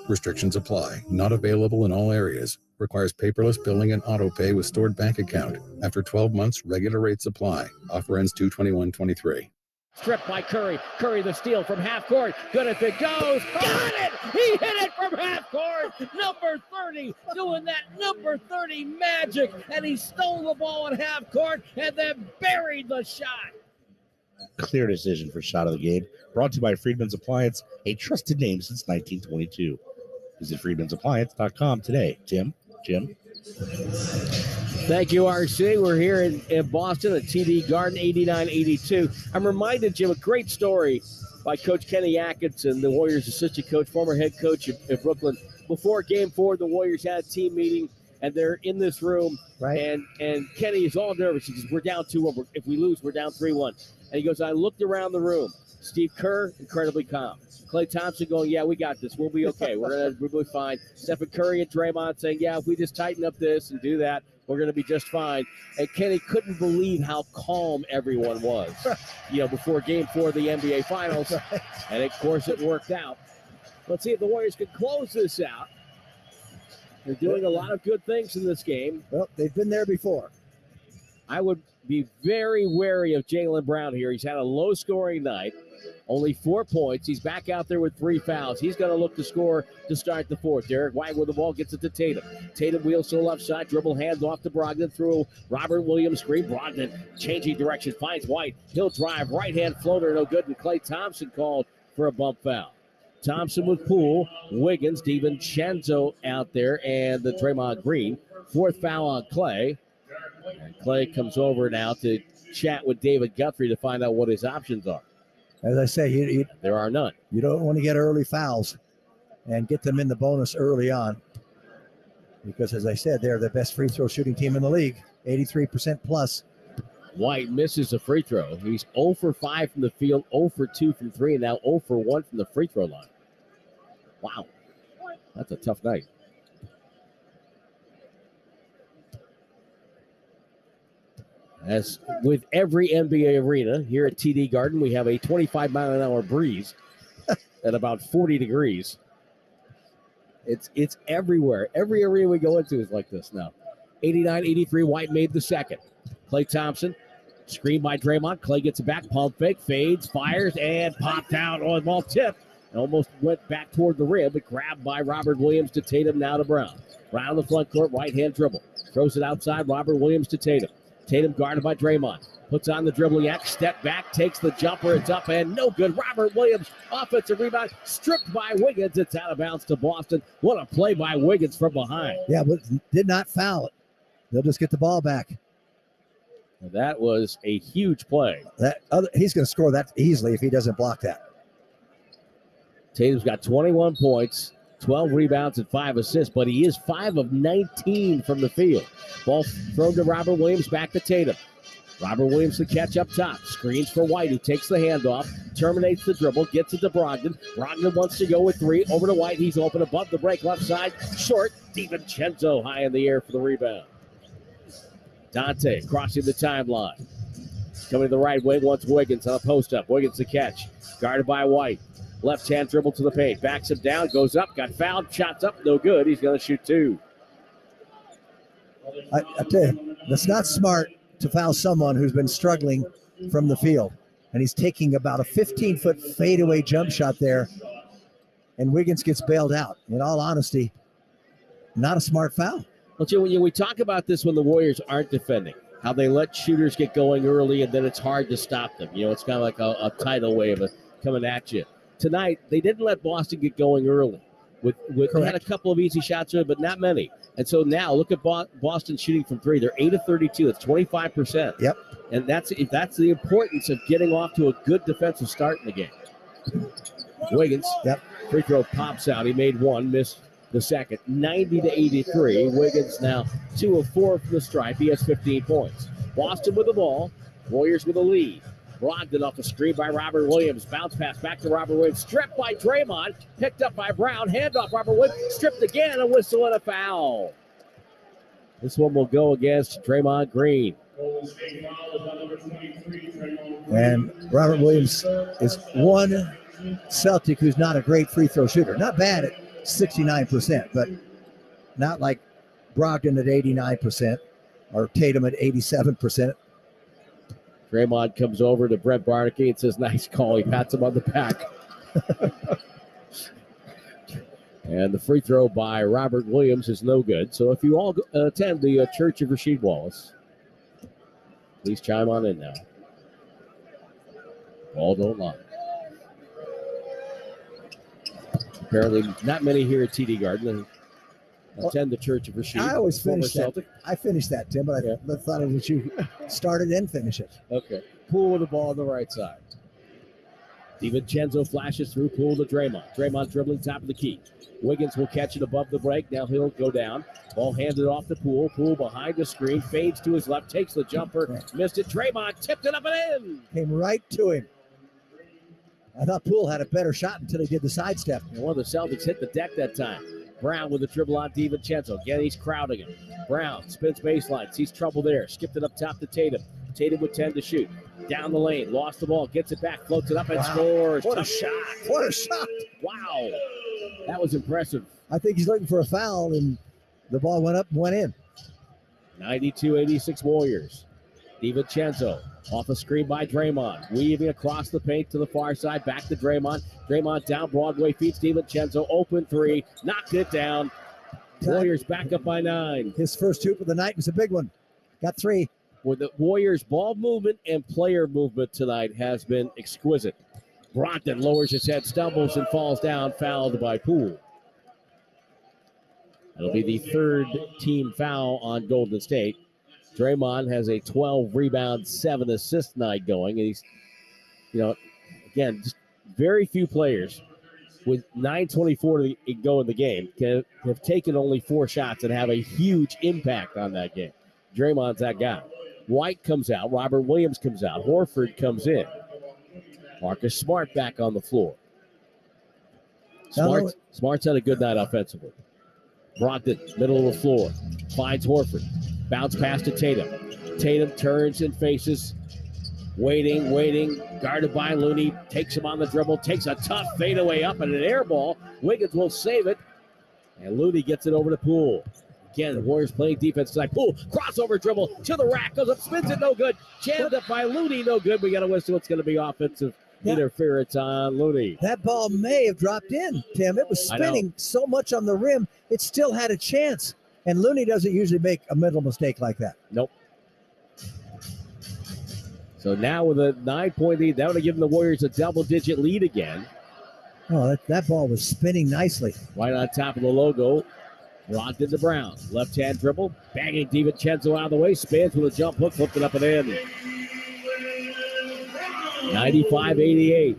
Restrictions apply. Not available in all areas. Requires paperless billing and auto pay with stored bank account. After 12 months, regular rates apply. Offer ends 2/21/23. Stripped by Curry. Curry the steal from half court. Good if it goes. Got it! He hit it from half court. Number 30 doing that number 30 magic. And he stole the ball in half court and then buried the shot. Clear decision for shot of the game. Brought to you by Friedman's Appliance, a trusted name since 1922. Visit friedmansappliance.com today. Jim? Thank you, RC. We're here in Boston at TD Garden, 89-82. I'm reminded, Jim, a great story by Coach Kenny Atkinson, the Warriors' assistant coach, former head coach of Brooklyn. Before Game 4, the Warriors had a team meeting, and they're in this room, right? And Kenny is all nervous. He says, we're down 2-1. If we lose, we're down 3-1. And he goes, I looked around the room. Steve Kerr, incredibly calm. Klay Thompson going, yeah, we got this. We'll be okay. We'll be fine. Stephen Curry and Draymond saying, yeah, if we just tighten up this and do that, we're going to be just fine. And Kenny couldn't believe how calm everyone was, before Game 4 of the NBA Finals. And, of course, it worked out. Let's see if the Warriors can close this out. They're doing a lot of good things in this game. Well, they've been there before. I would be very wary of Jaylen Brown here. He's had a low-scoring night. Only 4 points. He's back out there with 3 fouls. He's going to look to score to start the fourth. Derek White with the ball gets it to Tatum. Tatum wheels to the left side. Dribble hands off to Brogdon through Robert Williams screen. Brogdon changing direction. Finds White. He'll drive. Right-hand floater. No good. And Klay Thompson called for a bump foul. Thompson with Poole. Wiggins. DiVincenzo out there. And the Draymond Green. 4th foul on Klay. And Klay comes over now to chat with David Guthrie to find out what his options are. As I say, there are none. You don't want to get early fouls and get them in the bonus early on. Because, as I said, they're the best free throw shooting team in the league, 83% plus. White misses a free throw. He's 0 for 5 from the field, 0 for 2 from 3, and now 0 for 1 from the free throw line. Wow. That's a tough night. As with every NBA arena, here at TD Garden, we have a 25-mile-an-hour breeze at about 40 degrees. It's everywhere. Every arena we go into is like this now. 89-83, White made the second. Klay Thompson, screened by Draymond. Klay gets it back, pump fake, fades, fires, and popped out on ball tip. And almost went back toward the rim, but grabbed by Robert Williams to Tatum, now to Brown. Brown on the front court, right-hand dribble. Throws it outside, Robert Williams to Tatum. Tatum guarded by Draymond. Puts on the dribbling act, step back, takes the jumper. It's up and no good. Robert Williams, offensive rebound, stripped by Wiggins. It's out of bounds to Boston. What a play by Wiggins from behind. Yeah, but did not foul it. They'll just get the ball back. That was a huge play. He's going to score that easily if he doesn't block that. Tatum's got 21 points, 12 rebounds, and 5 assists, but he is 5 of 19 from the field. Ball thrown to Robert Williams, back to Tatum. Robert Williams to catch up top. Screens for White, who takes the handoff, terminates the dribble, gets it to Brogdon. Brogdon wants to go with 3. Over to White. He's open above the break, left side. Short. DiVincenzo high in the air for the rebound. Dante crossing the timeline. Coming to the right wing, wants Wiggins on a post-up. Wiggins to catch. Guarded by White. Left-hand dribble to the paint. Backs him down, goes up, got fouled, shots up, no good. He's going to shoot 2. I tell you, that's not smart to foul someone who's been struggling from the field. And he's taking about a 15-foot fadeaway jump shot there. And Wiggins gets bailed out. In all honesty, not a smart foul. Well, Jim, we talk about this when the Warriors aren't defending, how they let shooters get going early and then it's hard to stop them. It's kind of like a tidal wave coming at you. Tonight, they didn't let Boston get going early. They had a couple of easy shots early, but not many. And so now, look at Boston shooting from 3. They're 8 of 32. It's 25%. Yep. And that's the importance of getting off to a good defensive start in the game. Wiggins, free throw pops out. He made 1, missed the second. 90-83. Wiggins now 2 of 4 from the stripe. He has 15 points. Boston with the ball. Warriors with a lead. Brogdon off the screen by Robert Williams. Bounce pass back to Robert Williams. Stripped by Draymond. Picked up by Brown. Handoff Robert Williams. Stripped again. A whistle and a foul. This one will go against Draymond Green. And Robert Williams is one Celtic who's not a great free throw shooter. Not bad at 69%, but not like Brogdon at 89% or Tatum at 87%. Draymond comes over to Brett Barnaky and says, nice call. He pats him on the back. And the free throw by Robert Williams is no good. So if you all attend the Church of Rasheed Wallace, please chime on in now. Ball don't lie. Apparently not many here at TD Garden. Attend the Church of Rashid. I always former finish that. Celtic. I finished that, Tim, but I thought that you started and finish it. Okay. Poole with the ball on the right side. DiVincenzo flashes through. Poole to Draymond. Draymond dribbling top of the key. Wiggins will catch it above the break. Now he'll go down. Ball handed off to Poole. Poole behind the screen. Fades to his left. Takes the jumper. Missed it. Draymond tipped it up and in. Came right to him. I thought Poole had a better shot until he did the sidestep. And one of the Celtics hit the deck that time. Brown with a dribble on DiVincenzo. Again, he's crowding him. Brown spins baseline. Sees trouble there. Skipped it up top to Tatum. Tatum with 10 to shoot. Down the lane. Lost the ball. Gets it back. Floats it up and scores. What Tough a shot. What a shot. Wow. That was impressive. I think he's looking for a foul, and the ball went up and went in. 92-86 Warriors. DiVincenzo off a screen by Draymond. Weaving across the paint to the far side. Back to Draymond. Draymond down Broadway. Feeds DiVincenzo. Open three. Knocked it down. Warriors back up by 9. His first hoop of the night was a big one. Got 3. With the Warriors' ball movement and player movement tonight has been exquisite. Brogdon lowers his head, stumbles, and falls down, fouled by Poole. That'll be the third team foul on Golden State. Draymond has a 12 rebound, 7 assist night going. And he's, again, just very few players with 9:24 to go in the game have taken only 4 shots and have a huge impact on that game. Draymond's that guy. White comes out. Robert Williams comes out. Horford comes in. Marcus Smart back on the floor. Smart's had a good night offensively. Brogdon, middle of the floor. Finds Horford. Bounce pass to Tatum. Tatum turns and faces. Waiting. Guarded by Looney. Takes him on the dribble. Takes a tough fadeaway up and an air ball. Wiggins will save it. And Looney gets it over to Poole. Again, the Warriors playing defense tonight. Poole, crossover dribble to the rack. Goes up, spins it, no good. Jammed up by Looney, no good. We got to whistle. It's going to be offensive interference on Looney. That ball may have dropped in, Tim. It was spinning so much on the rim, it still had a chance. And Looney doesn't usually make a mental mistake like that. Nope. So now with a 9-point lead, that would have given the Warriors a double-digit lead again. Oh, that ball was spinning nicely. Right on top of the logo. Brogdon to Brown. Left-hand dribble. Banging DiVincenzo out of the way. Spins with a jump hook. Flipped it up and in. 95-88.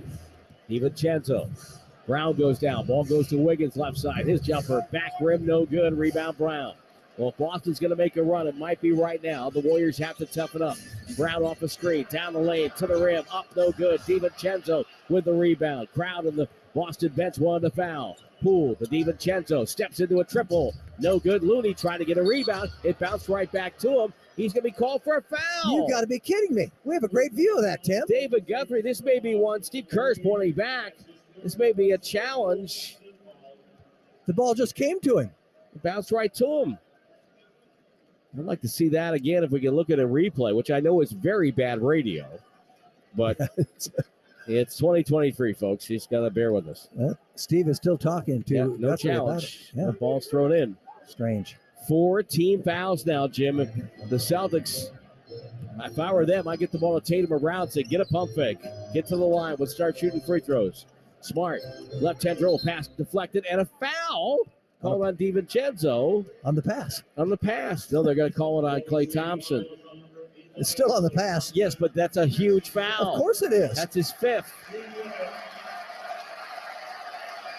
DiVincenzo. Brown goes down. Ball goes to Wiggins left side. His jumper. Back rim no good. Rebound Brown. Well, if Boston's going to make a run, it might be right now. The Warriors have to toughen up. Brown off the screen. Down the lane. To the rim. Up no good. DiVincenzo with the rebound. Crowd in the Boston bench wanted to foul. Poole to DiVincenzo. Steps into a triple. No good. Looney trying to get a rebound. It bounced right back to him. He's going to be called for a foul. You got to be kidding me. We have a great view of that, Tim. David Guthrie, this may be one. Steve Kerr's pointing back. This may be a challenge. The ball just came to him. It bounced right to him. I'd like to see that again if we can look at a replay, which I know is very bad radio. But it's 2023, folks. Just got to bear with us. Steve is still talking to no Guthrie challenge. about it. The ball's thrown in. Strange. 4 team fouls now, Jim. If the Celtics, if I were them, I'd get the ball to Tatum or Brown, say, get a pump fake. Get to the line. We'll start shooting free throws. Smart. Left-hand dribble pass deflected and a foul called on DiVincenzo. On the pass. On the pass. No, they're going to call it on Klay Thompson. It's still on the pass. Yes, but that's a huge foul. Of course it is. That's his 5th.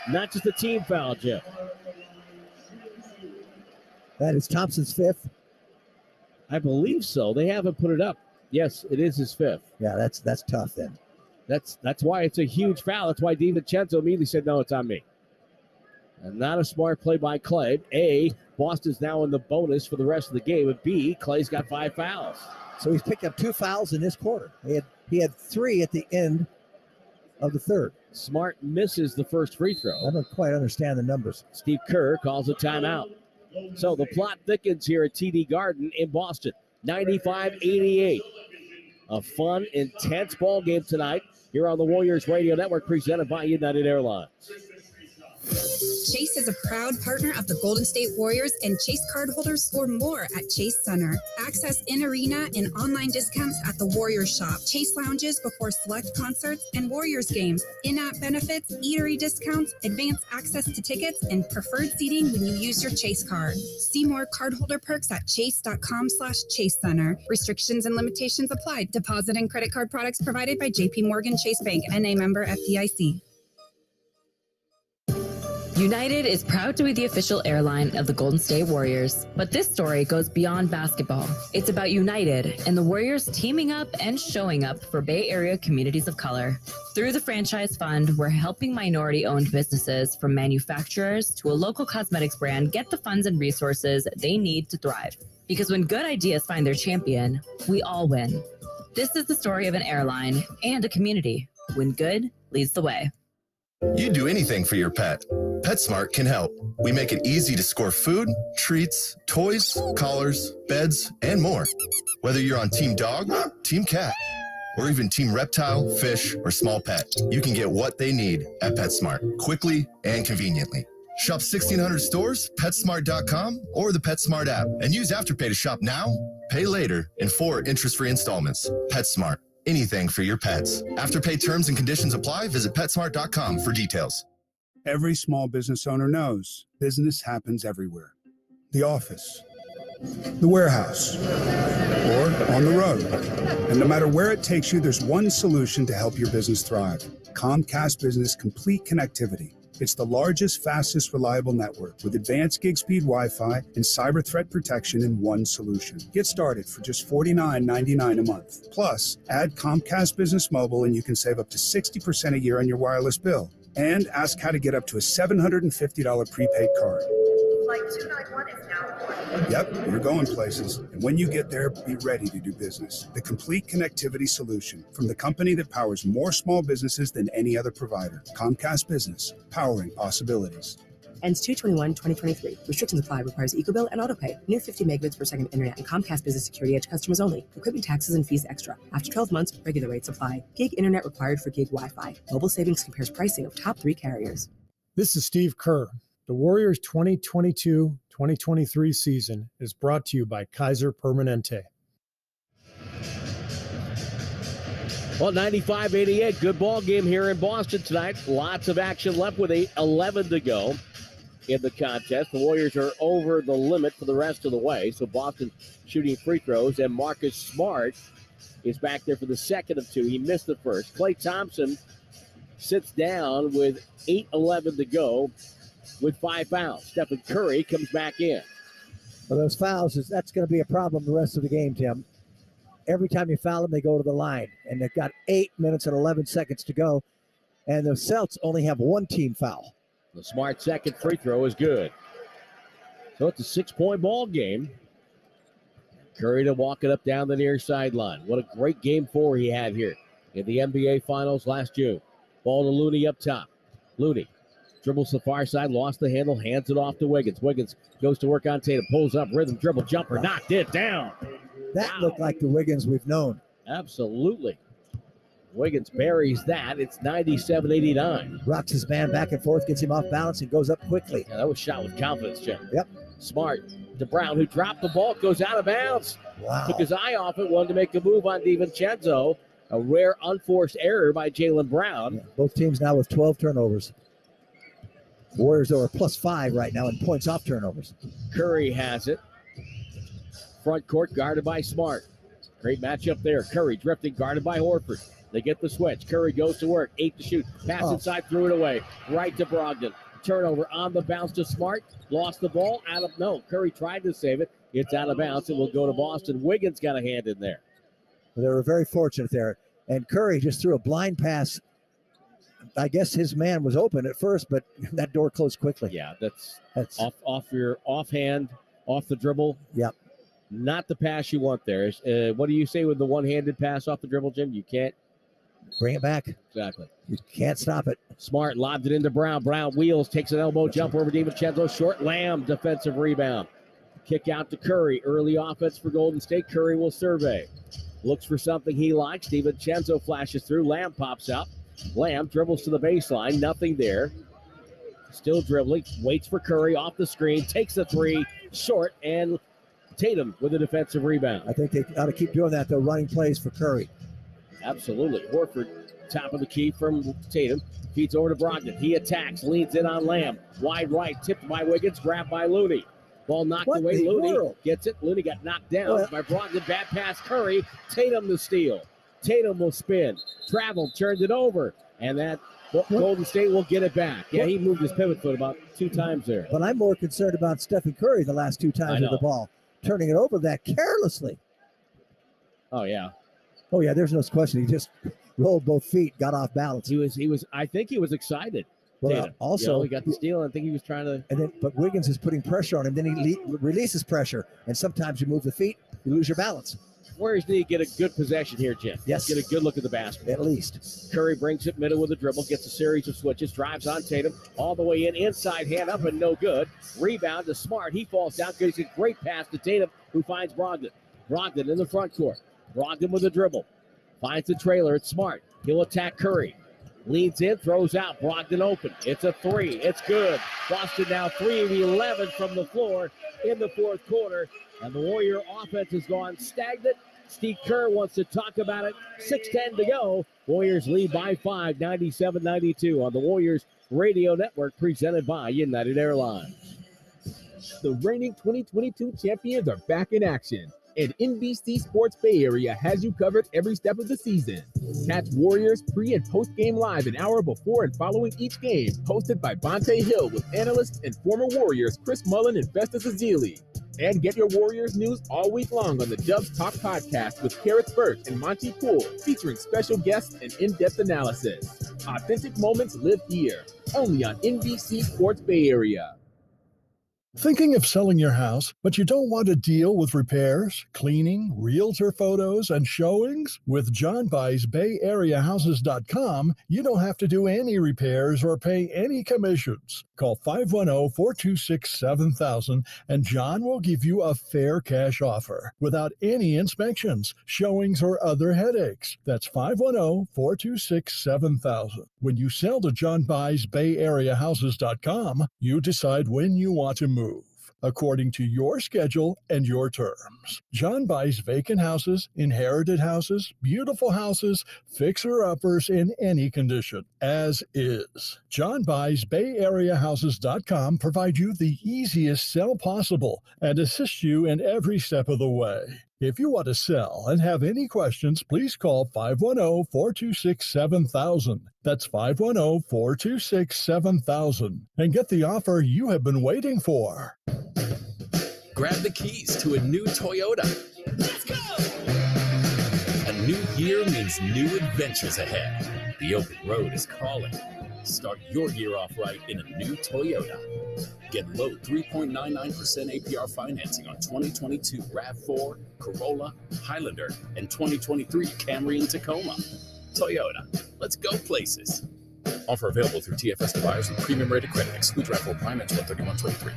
Not just a team foul, Jim. That is Thompson's 5th. I believe so. They haven't put it up. Yes, it is his 5th. Yeah, that's tough then. That's why it's a huge foul. That's why DiVincenzo immediately said, no, it's on me. And not a smart play by Klay. A, Boston's now in the bonus for the rest of the game. And B, Klay's got 5 fouls. So he's picked up 2 fouls in this quarter. He had 3 at the end of the third. Smart misses the first free throw. I don't quite understand the numbers. Steve Kerr calls a timeout. So the plot thickens here at TD Garden in Boston. 95-88. A fun, intense ball game tonight here on the Warriors Radio Network, presented by United Airlines. Chase is a proud partner of the Golden State Warriors, and Chase cardholders score more at Chase Center. Access in-arena and online discounts at the Warriors shop, Chase lounges before select concerts and Warriors games, in-app benefits, eatery discounts, advanced access to tickets, and preferred seating when you use your Chase card. See more cardholder perks at chase.com/Chase Center. Restrictions and limitations apply. Deposit and credit card products provided by JP Morgan Chase Bank, NA member FDIC. United is proud to be the official airline of the Golden State Warriors. But this story goes beyond basketball. It's about United and the Warriors teaming up and showing up for Bay Area communities of color. Through the franchise fund, we're helping minority-owned businesses, from manufacturers to a local cosmetics brand, get the funds and resources they need to thrive. Because when good ideas find their champion, we all win. This is the story of an airline and a community. When good leads the way. You'd do anything for your pet. PetSmart can help. We make it easy to score food, treats, toys, collars, beds, and more. Whether you're on Team Dog, Team Cat, or even Team Reptile, Fish, or Small Pet, you can get what they need at PetSmart, quickly and conveniently. Shop 1,600 stores, PetSmart.com, or the PetSmart app, and use Afterpay to shop now, pay later, in 4 interest-free installments. PetSmart. Anything for your pets. Afterpay terms and conditions apply. Visit PetSmart.com for details. Every small business owner knows business happens everywhere. The office, the warehouse, or on the road. And no matter where it takes you, there's one solution to help your business thrive. Comcast Business Complete Connectivity. It's the largest, fastest, reliable network with advanced gig speed Wi-Fi and cyber threat protection in one solution. Get started for just $49.99 a month. Plus, add Comcast Business Mobile and you can save up to 60% a year on your wireless bill. And ask how to get up to a $750 prepaid card. Flight 291 is now aboard. Yep, you're going places. And when you get there, be ready to do business. The complete connectivity solution from the company that powers more small businesses than any other provider. Comcast Business, powering possibilities. Ends 2/21/2023. Restrictions apply. Requires EcoBill and AutoPay. New 50 megabits per second internet and Comcast Business Security Edge customers only. Equipment taxes and fees extra. After 12 months, regular rates apply. Gig internet required for gig Wi-Fi. Mobile Savings compares pricing of top 3 carriers. This is Steve Kerr. The Warriors 2022-2023 season is brought to you by Kaiser Permanente. Well, 95-88, good ball game here in Boston tonight. Lots of action left with 11 to go in the contest. The Warriors are over the limit for the rest of the way, so Boston shooting free throws, and Marcus Smart is back there for the second of 2. He missed the first. Klay Thompson sits down with 8:11 to go with 5 fouls. Stephen Curry comes back in. Well, those fouls, that's going to be a problem the rest of the game, Tim. Every time you foul them, they go to the line. And they've got 8 minutes and 11 seconds to go. And the Celts only have 1 team foul. The Smart second free throw is good. So it's a 6-point ball game. Curry to walk it up down the near sideline. What a great game 4 he had here in the NBA Finals last June. Ball to Looney up top. Looney dribbles the far side, lost the handle, hands it off to Wiggins. Wiggins goes to work on Tatum, pulls up, rhythm, dribble, jumper, knocked it down. That looked like the Wiggins we've known. Absolutely. Wiggins buries that. It's 97-89. Rocks his man back and forth, gets him off balance, and goes up quickly. Yeah, that was shot with confidence, Jim. Yep. Smart to Brown, who dropped the ball, goes out of bounds. Wow. Took his eye off it, wanted to make a move on DiVincenzo. A rare unforced error by Jaylen Brown. Yeah, both teams now with 12 turnovers. Warriors are +5 right now in points off turnovers. Curry has it. Front court guarded by Smart. Great matchup there. Curry drifting, guarded by Horford. They get the switch. Curry goes to work. 8 to shoot. Pass inside, threw it away. Right to Brogdon. Turnover on the bounce to Smart. Lost the ball. Curry tried to save it. It's out of bounds. It will go to Boston. Wiggins got a hand in there. They were very fortunate there. And Curry just threw a blind pass. I guess his man was open at first, but that door closed quickly. Yeah, that's off your offhand, off the dribble. Yep. Not the pass you want there. What do you say with the one-handed pass off the dribble, Jim? You can't bring it back. Exactly. You can't stop it. Smart lobbed it into Brown. Brown wheels, takes an elbow jump over DiVincenzo. Short Lamb, defensive rebound. Kick out to Curry. Early offense for Golden State. Curry will survey. Looks for something he likes. DiVincenzo flashes through. Lamb pops out. Lamb dribbles to the baseline. Nothing there. Still dribbling, waits for Curry off the screen, takes the three, short, and Tatum with a defensive rebound. I think they ought to keep doing that, though, running plays for Curry. Absolutely. Horford, top of the key from Tatum. Feeds over to Brogdon. He attacks, leans in on Lamb. Wide right, tipped by Wiggins, grabbed by Looney. Ball knocked away. Looney gets it. Looney got knocked down by Brogdon. Bad pass, Curry. Tatum the steal. Tatum will spin. Travel, turns it over. And that Golden State will get it back. Yeah, he moved his pivot foot about 2 times there. But I'm more concerned about Stephen Curry the last 2 times with the ball. Turning it over that carelessly. Oh, yeah. Oh, yeah, there's no question. He just rolled both feet, got off balance. He was. I think he was excited. Well, also, he got the steal. I think he was trying to. But Wiggins is putting pressure on him. Then he releases pressure, and sometimes you move the feet, you lose your balance. Warriors need to get a good possession here, Jim. Yes. Get a good look at the basket. At least. Curry brings it middle with a dribble, gets a series of switches, drives on Tatum, all the way in, inside, hand up, and no good. Rebound to Smart. He falls down, gives a great pass to Tatum, who finds Brogdon. Brogdon in the front court. Brogdon with a dribble. Finds the trailer. It's Smart. He'll attack Curry. Leans in, throws out. Brogdon open. It's a 3. It's good. Boston now 3 of 11 from the floor in the fourth quarter. And the Warrior offense has gone stagnant. Steve Kerr wants to talk about it. 6:10 to go. Warriors lead by 5, 97-92 on the Warriors Radio Network, presented by United Airlines. The reigning 2022 champions are back in action, and NBC Sports Bay Area has you covered every step of the season. Catch Warriors pre- and post-game live an hour before and following each game, hosted by Bonte Hill with analysts and former Warriors Chris Mullin and Festus Ezeli. And get your Warriors news all week long on the Dubs Talk podcast with Karras Burke and Monty Poole, featuring special guests and in-depth analysis. Authentic moments live here, only on NBC Sports Bay Area. Thinking of selling your house, but you don't want to deal with repairs, cleaning, realtor photos, and showings? With John Buys BayAreaHouses.com, you don't have to do any repairs or pay any commissions. Call 510-426-7000 and John will give you a fair cash offer without any inspections, showings, or other headaches. That's 510-426-7000. When you sell to John Buys BayAreaHouses.com, you decide when you want to move, according to your schedule and your terms. John buys vacant houses, inherited houses, beautiful houses, fixer-uppers in any condition, as is. John buys BayAreaHouses.com provide you the easiest sell possible and assist you in every step of the way. If you want to sell and have any questions, please call 510-426-7000. That's 510-426-7000 and get the offer you have been waiting for. Grab the keys to a new Toyota. Let's go! A new year means new adventures ahead. The open road is calling. Start your year off right in a new Toyota. Get low 3.99% APR financing on 2022 RAV4, Corolla, Highlander, and 2023 Camry and Tacoma. Toyota, let's go places. Offer available through TFS to buyers with premium rated credit. Excludes RAV4 Prime and 123123.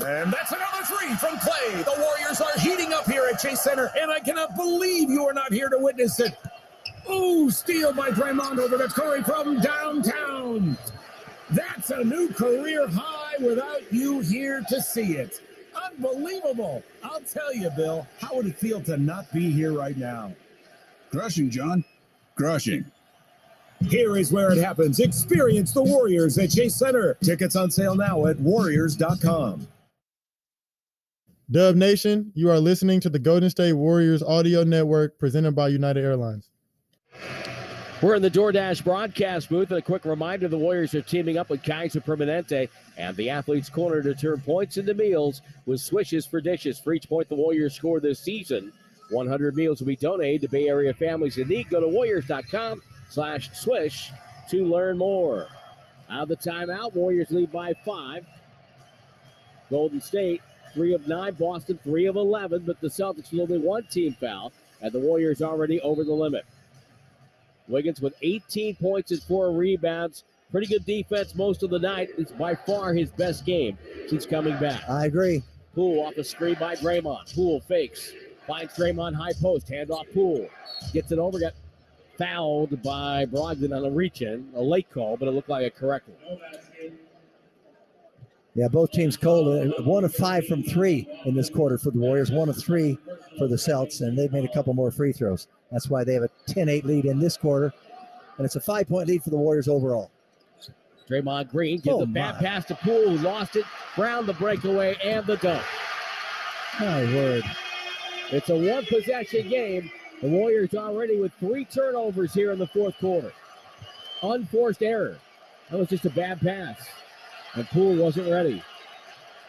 And that's another 3 from Clay. The Warriors are heating up here at Chase Center, and I cannot believe you are not here to witness it. Ooh, steal by Draymond over to Curry from downtown. That's a new career high without you here to see it. Unbelievable. I'll tell you, Bill, how would it feel to not be here right now? Crushing, John. Crushing. Here is where it happens. Experience the Warriors at Chase Center. Tickets on sale now at Warriors.com. Dub Nation, you are listening to the Golden State Warriors audio network presented by United Airlines. We're in the DoorDash broadcast booth, and a quick reminder, the Warriors are teaming up with Kaiser Permanente and the Athletes Corner to turn points into meals with Swishes for Dishes. For each point the Warriors score this season, 100 meals will be donated to Bay Area families in need. Go to Warriors.com/swish to learn more. Out of the timeout, Warriors lead by 5. Golden State, 3 of 9. Boston, 3 of 11. But the Celtics with only 1 team foul, and the Warriors already over the limit. Wiggins with 18 points and 4 rebounds. Pretty good defense most of the night. It's by far his best game since coming back. I agree. Poole off a screen by Draymond. Poole fakes. Finds Draymond high post. Handoff Poole. Gets it over. Got fouled by Brogdon on a reach-in. A late call, but it looked like a correct one. Yeah, both teams cold. 1 of 5 from 3 in this quarter for the Warriors, 1 of 3 for the Celts, and they've made a couple more free throws. That's why they have a 10-8 lead in this quarter, and it's a 5-point lead for the Warriors overall. Draymond Green gives a bad pass to Poole, who lost it. Brown the breakaway and the dunk. My word. It's a one-possession game. The Warriors already with 3 turnovers here in the fourth quarter. Unforced error. That was just a bad pass. And Poole wasn't ready.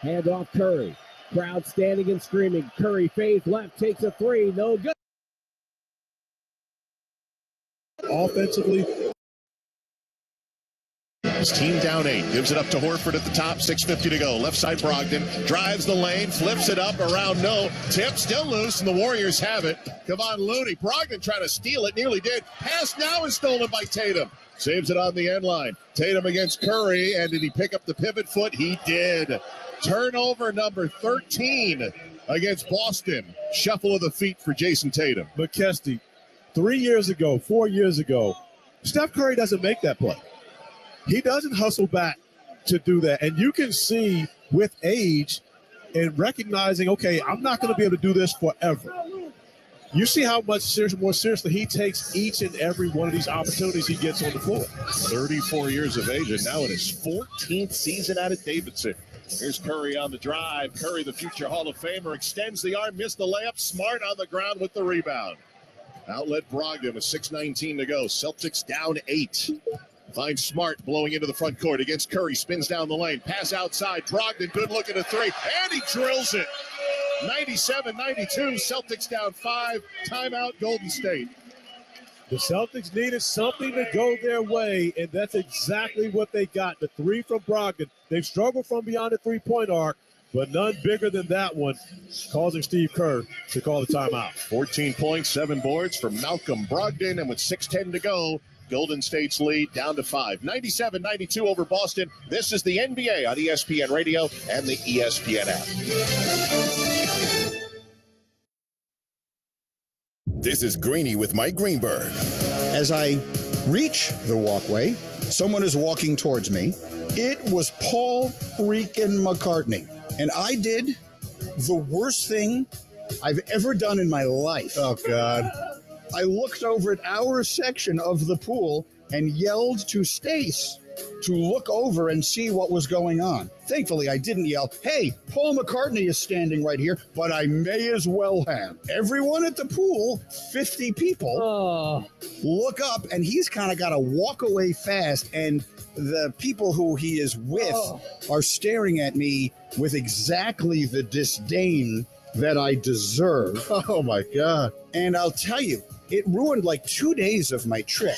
Hand off Curry. Crowd standing and screaming. Curry fades left, takes a 3. No good. Offensively. His team down 8. Gives it up to Horford at the top. 6:50 to go. Left side Brogdon. Drives the lane. Flips it up around no. Tip still loose, and the Warriors have it. Kevon Looney. Brogdon trying to steal it. Nearly did. Pass now is stolen by Tatum. Saves it on the end line. Tatum against Curry. And did he pick up the pivot foot? He did. Turnover number 13 against Boston. Shuffle of the feet for Jason Tatum. McKesty, 4 years ago, Steph Curry doesn't make that play. He doesn't hustle back to do that. And you can see with age and recognizing, okay, I'm not going to be able to do this forever. You see how much more seriously he takes each and every one of these opportunities he gets on the floor. 34 years of age, and now in his 14th season out at Davidson. Here's Curry on the drive. Curry, the future Hall of Famer, extends the arm, missed the layup. Smart on the ground with the rebound. Outlet Brogdon with 6:19 to go. Celtics down 8. Finds Smart blowing into the front court against Curry. Spins down the lane. Pass outside. Brogdon, good look at a 3. And he drills it. 97-92. Celtics down 5. Timeout, Golden State. The Celtics needed something to go their way, and that's exactly what they got. The 3 from Brogdon. They've struggled from beyond the three-point arc, but none bigger than that one, causing Steve Kerr to call the timeout. 14 points, 7 boards from Malcolm Brogdon, and with 6:10 to go, Golden State's lead down to 5. 97-92 over Boston. This is the NBA on ESPN Radio and the ESPN app. This is Greeny with Mike Greenberg. As I reach the walkway, someone is walking towards me. It was Paul freaking McCartney. And I did the worst thing I've ever done in my life. Oh, God. I looked over at our section of the pool and yelled to Stace to look over and see what was going on. Thankfully, I didn't yell, hey, Paul McCartney is standing right here, but I may as well have. Everyone at the pool, 50 people, look up, and he's kind of got to walk away fast, and the people who he is with are staring at me with exactly the disdain that I deserve. Oh, my God. And I'll tell you, it ruined like 2 days of my trip.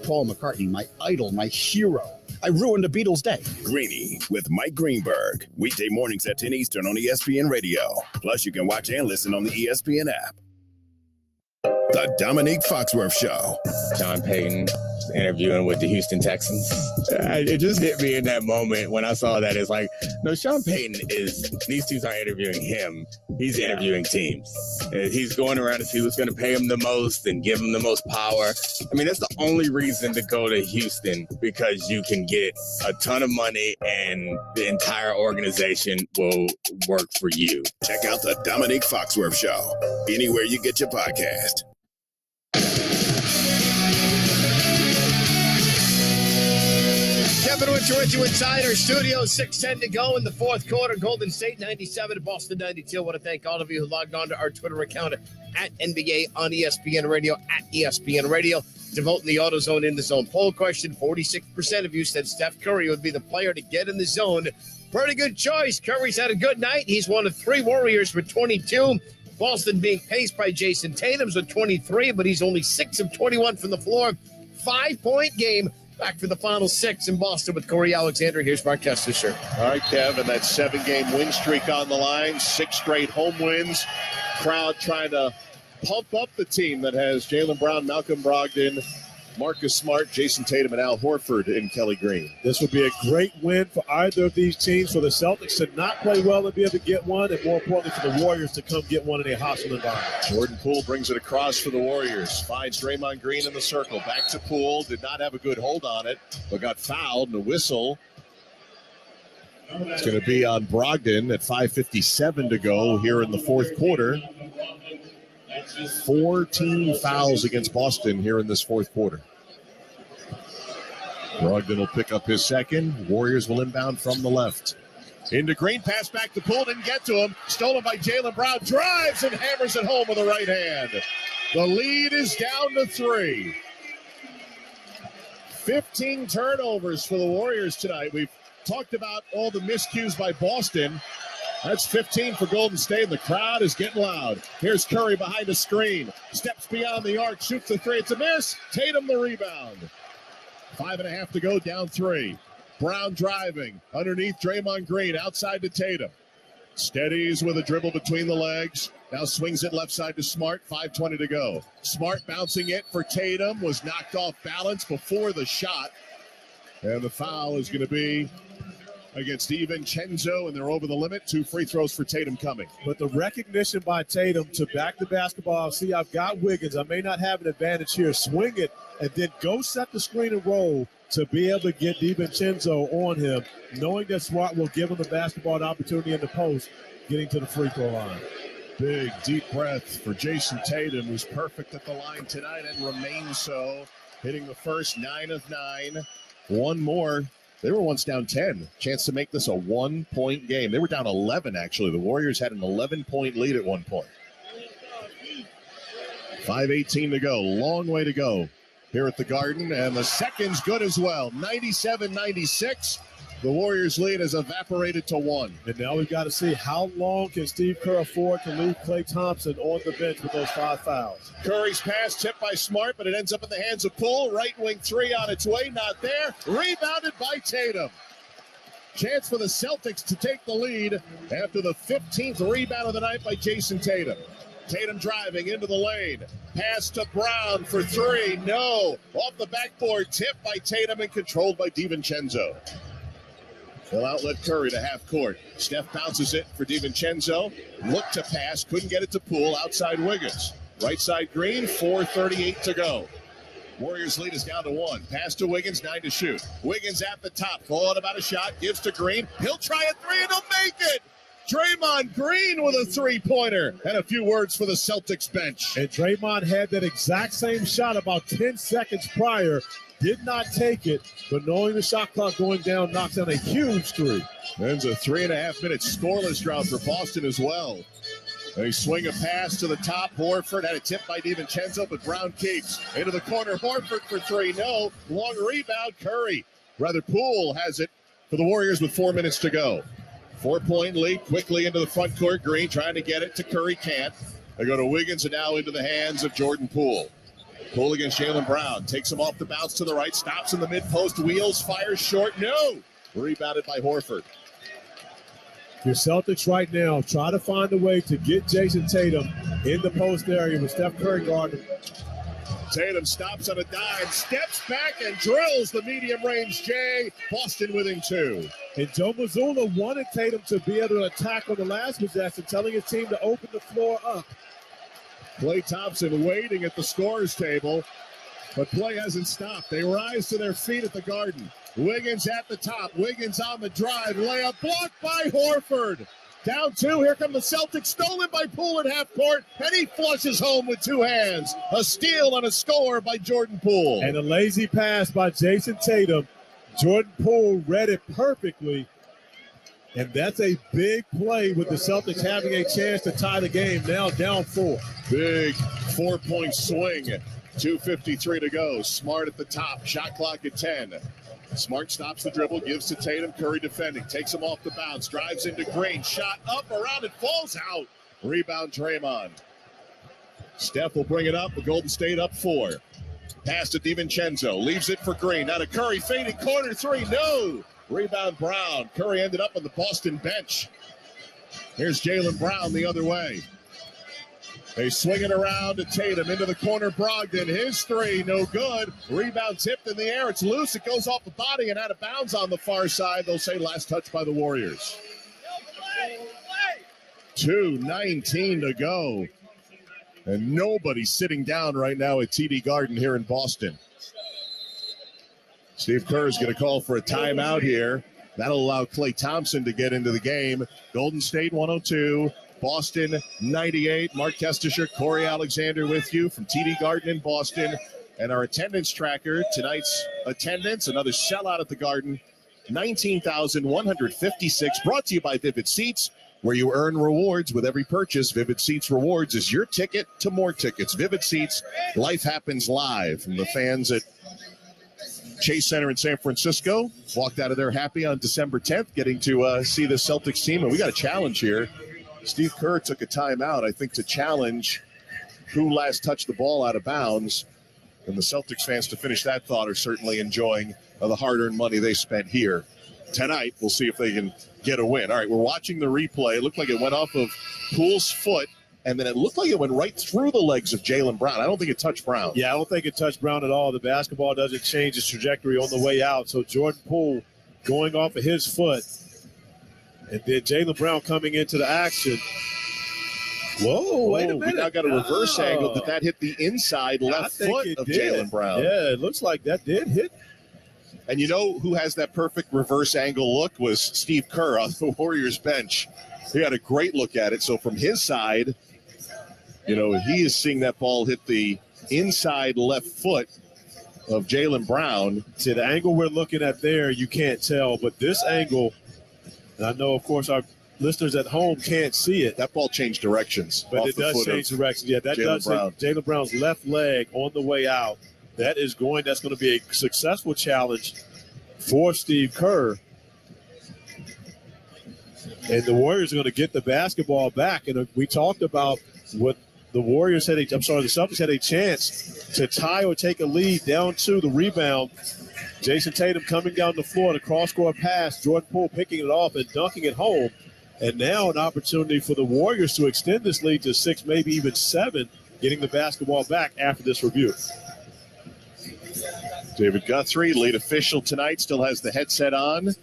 Paul McCartney, my idol, my hero. I ruined a Beatles day. Greeny with Mike Greenberg. Weekday mornings at 10 Eastern on ESPN Radio. Plus, you can watch and listen on the ESPN app. The Dominique Foxworth Show. Sean Payton interviewing with the Houston Texans. It just hit me in that moment when I saw that. It's like, no, Sean Payton these teams aren't interviewing him. He's interviewing teams. He's going around to see who's going to pay him the most and give him the most power. I mean, that's the only reason to go to Houston, because you can get a ton of money and the entire organization will work for you. Check out the Dominique Foxworth Show anywhere you get your podcast. Stepping with you inside our studio, 6:10 to go in the fourth quarter. Golden State 97 to Boston 92. I want to thank all of you who logged on to our Twitter account at NBA on ESPN Radio, at ESPN Radio, to vote in the AutoZone in the Zone poll question. 46% of you said Steph Curry would be the player to get in the zone. Pretty good choice. Curry's had a good night. He's one of 3 Warriors with 22. Boston being paced by Jason Tatum's with 23, but he's only 6 of 21 from the floor. 5-point game. Back for the final 6 in Boston with Corey Alexander. Here's Mark Kessler. All right, Kev, and that 7-game win streak on the line, 6 straight home wins. Crowd trying to pump up the team that has Jaylen Brown, Malcolm Brogdon, Marcus Smart, Jason Tatum, and Al Horford in Kelly Green. This would be a great win for either of these teams. For the Celtics to not play well and be able to get one, and more importantly for the Warriors to come get one in a hostile environment. Jordan Poole brings it across for the Warriors. Finds Draymond Green in the circle. Back to Poole. Did not have a good hold on it, but got fouled and a whistle. It's going to be on Brogdon at 5:57 to go here in the fourth quarter. 14 fouls against Boston here in this fourth quarter. Brogdon will pick up his second. Warriors will inbound from the left. Into Green, pass back to Poole, didn't get to him. Stolen by Jaylen Brown, drives and hammers it home with the right hand. The lead is down to 3. 15 turnovers for the Warriors tonight. We've talked about all the miscues by Boston. That's 15 for Golden State, and the crowd is getting loud. Here's Curry behind the screen. Steps beyond the arc, shoots the three. It's a miss. Tatum the rebound. 5.5 to go, down 3. Brown driving. Underneath Draymond Green, outside to Tatum. Steadies with a dribble between the legs. Now swings it left side to Smart. 5:20 to go. Smart bouncing it for Tatum. Was knocked off balance before the shot. And the foul is going to be against DiVincenzo, and they're over the limit. 2 free throws for Tatum coming. But the recognition by Tatum to back the basketball, see, I've got Wiggins. I may not have an advantage here. Swing it, and then go set the screen and roll to be able to get DiVincenzo on him, knowing that Smart will give him the basketball opportunity in the post, getting to the free throw line. Big, deep breath for Jason Tatum, who's perfect at the line tonight and remains so. Hitting the first 9 of 9. One more. They were once down 10. Chance to make this a 1-point game. They were down 11, actually. The Warriors had an 11-point lead at one point. 5:18 to go. Long way to go here at the Garden. And the second's good as well. 97-96. The Warriors' lead has evaporated to 1. And now we've got to see how long can Steve Kerr afford to leave Klay Thompson on the bench with those 5 fouls. Curry's pass tipped by Smart, but it ends up in the hands of Poole. Right wing 3 on its way, not there. Rebounded by Tatum. Chance for the Celtics to take the lead after the 15th rebound of the night by Jason Tatum. Tatum driving into the lane. Pass to Brown for 3. No. Off the backboard, tipped by Tatum and controlled by DiVincenzo. They'll outlet Curry to half court. Steph bounces it for DiVincenzo. Looked to pass, couldn't get it to Poole. Outside Wiggins. Right side Green, 4:38 to go. Warriors lead is down to 1. Pass to Wiggins, 9 to shoot. Wiggins at the top, thought about a shot, gives to Green. He'll try a 3 and he'll make it. Draymond Green with a 3-pointer. And a few words for the Celtics bench. And Draymond had that exact same shot about 10 seconds prior. Did not take it, but knowing the shot clock going down, knocks down a huge 3. Ends a 3.5-minute scoreless drought for Boston as well. They swing a pass to the top. Horford had a tip by DiVincenzo, but Brown keeps. Into the corner, Horford for 3. No. Long rebound, Curry. Poole has it for the Warriors with 4 minutes to go. 4-point lead, quickly into the front court. Green trying to get it to Curry, can't. They go to Wiggins and now into the hands of Jordan Poole. Poole against Jaylen Brown. Takes him off the bounce to the right. Stops in the mid-post. Wheels. Fires short. No. Rebounded by Horford. Your Celtics right now try to find a way to get Jason Tatum in the post area with Steph Curry guarding. Tatum stops on a dime. Steps back and drills the medium-range J. Boston within 2. And Joe Mazzulla wanted Tatum to be able to attack on the last possession, telling his team to open the floor up. Klay Thompson waiting at the scorer's table, but play hasn't stopped. They rise to their feet at the Garden. Wiggins at the top. Wiggins on the drive. Layup blocked by Horford. Down 2. Here come the Celtics. Stolen by Poole at half court, and he flushes home with 2 hands. A steal and a score by Jordan Poole. And a lazy pass by Jason Tatum. Jordan Poole read it perfectly. And that's a big play with the Celtics having a chance to tie the game. Now down 4. Big 4-point swing. 2:53 to go. Smart at the top. Shot clock at 10. Smart stops the dribble, gives to Tatum. Curry defending. Takes him off the bounce. Drives into Green. Shot up, around it, falls out. Rebound Draymond. Steph will bring it up. The Golden State up 4. Pass to DiVincenzo. Leaves it for Green. Now to Curry. Fading corner 3. No. Rebound Brown. Curry ended up on the Boston bench. Here's Jaylen Brown the other way. They swing it around to Tatum into the corner. Brogdon, his 3, no good. Rebound tipped in the air. It's loose. It goes off the body and out of bounds on the far side. They'll say last touch by the Warriors. 2:19 to go. And nobody's sitting down right now at TD Garden here in Boston. Steve Kerr is going to call for a timeout here That'll allow Klay Thompson to get into the game. Golden State 102, Boston 98. Mark Kestisher, Corey Alexander with you from TD Garden in Boston. And our attendance tracker, tonight's attendance, another sellout at the Garden, 19,156, brought to you by Vivid Seats, where you earn rewards with every purchase. Vivid Seats Rewards is your ticket to more tickets. Vivid Seats, life happens live. From the fans at Chase Center in San Francisco, walked out of there happy on December 10th, getting to see the Celtics team. And we got a challenge here. Steve Kerr took a timeout, I think, to challenge who last touched the ball out of bounds. And the Celtics fans, to finish that thought, are certainly enjoying the hard-earned money they spent here tonight. We'll see if they can get a win. All right, we're watching the replay. It looked like it went off of Poole's foot, and then it looked like it went right through the legs of Jaylen Brown. I don't think it touched Brown. Yeah, I don't think it touched Brown at all. The basketball doesn't change its trajectory on the way out. So Jordan Poole going off of his foot, and then Jaylen Brown coming into the action. Whoa, wait a minute. We now got a reverse angle. Did that hit the inside left foot of Jaylen Brown? Yeah, it looks like that did hit. And you know who has that perfect reverse angle look was Steve Kerr on the Warriors bench. He had a great look at it. So from his side, he is seeing that ball hit the inside left foot of Jaylen Brown. See, the angle we're looking at there, you can't tell. But this angle, and I know, of course, our listeners at home can't see it. That ball changed directions. But it does change directions. Yeah, that does. Jaylen Brown's left leg on the way out. That's going to be a successful challenge for Steve Kerr. And the Warriors are going to get the basketball back. And we talked about what the Warriors the Celtics had a chance to tie or take a lead down to the rebound. Jason Tatum coming down the floor, the cross-court pass, Jordan Poole picking it off and dunking it home. And now an opportunity for the Warriors to extend this lead to 6, maybe even 7, getting the basketball back after this review. David Guthrie, lead official tonight, still has the headset on,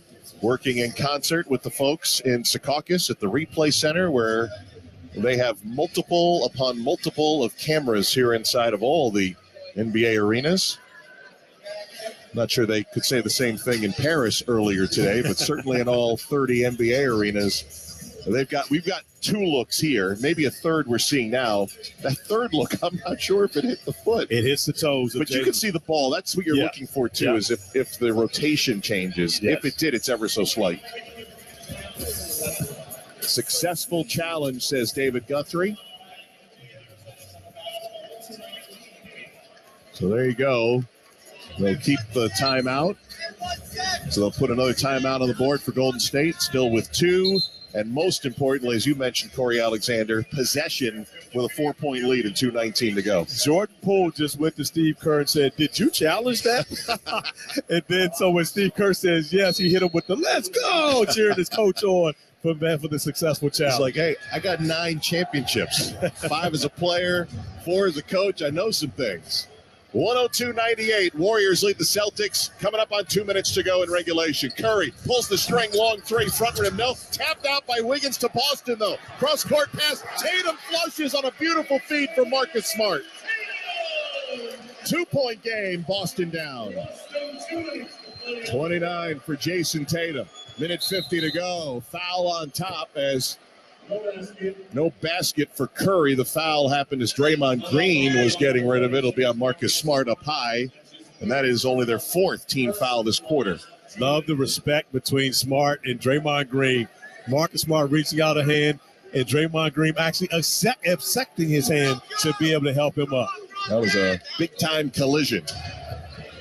working in concert with the folks in Secaucus at the replay center, where they have multiple upon multiple of cameras here inside of all the NBA arenas. Not sure they could say the same thing in Paris earlier today, but certainly in all 30 NBA arenas, we've got 2 looks here, maybe a third we're seeing now. That third look, I'm not sure if it hit the foot. It hits the toes. But you can see the ball. That's what you're looking for, too, is if the rotation changes. Yes. If it did, it's ever so slight. Successful challenge, says David Guthrie. So there you go. They'll keep the timeout. So they'll put another timeout on the board for Golden State, still with 2. And most importantly, as you mentioned, Corey Alexander, possession with a 4-point lead and 2:19 to go. Jordan Poole just went to Steve Kerr and said, "Did you challenge that?" And then so when Steve Kerr says yes, he hit him with the "Let's go," cheering his coach on for the successful challenge. He's like, hey, I got 9 championships, 5 as a player, 4 as a coach. I know some things. 102-98, Warriors lead the Celtics. Coming up on 2 minutes to go in regulation. Curry pulls the string, long 3, front rim, no. Tapped out by Wiggins to Boston, though. Cross-court pass, Tatum flushes on a beautiful feed from Marcus Smart. 2-point game, Boston down. 29 for Jason Tatum. Minute 50 to go. Foul on top as no basket for Curry. The foul happened as Draymond Green was getting rid of it. It'll be on Marcus Smart up high, and that is only their 4th team foul this quarter. Love the respect between Smart and Draymond Green. Marcus Smart reaching out a hand, and Draymond Green actually accepting his hand to be able to help him up. That was a big-time collision.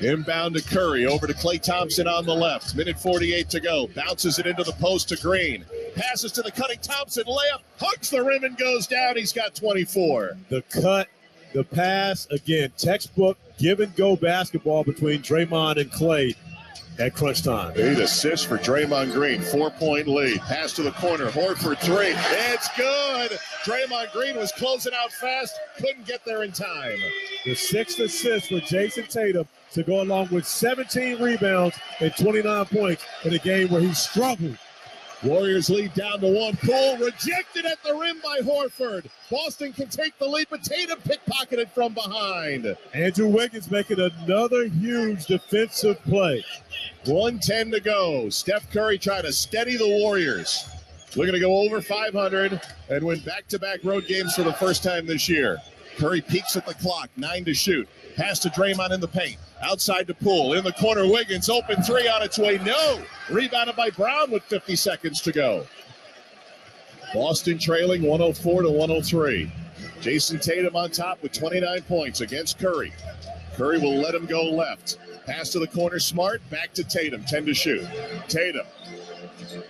Inbound to Curry, over to Klay Thompson on the left. Minute 48 to go. Bounces it into the post to Green. Passes to the cutting Thompson. Layup, hugs the rim and goes down. He's got 24. The cut, the pass, again, textbook give-and-go basketball between Draymond and Klay at crunch time. 8 assists for Draymond Green. 4-point lead. Pass to the corner. Horford 3. It's good. Draymond Green was closing out fast. Couldn't get there in time. The 6th assist for Jason Tatum to go along with 17 rebounds and 29 points in a game where he struggled Warriors lead down to one. Poole rejected at the rim by Horford. Boston can take the lead, but Tatum pickpocketed from behind. Andrew Wiggins making another huge defensive play. 1:10 to go. Steph Curry trying to steady the Warriors. Looking to go over 500 and win back-to-back road games for the first time this year. Curry peeks at the clock, 9 to shoot. Pass to Draymond in the paint. Outside to Poole. In the corner, Wiggins. Open three on its way. No. Rebounded by Brown with 50 seconds to go. Boston trailing 104 to 103. Jason Tatum on top with 29 points against Curry. Curry will let him go left. Pass to the corner, Smart. Back to Tatum. 10 to shoot. Tatum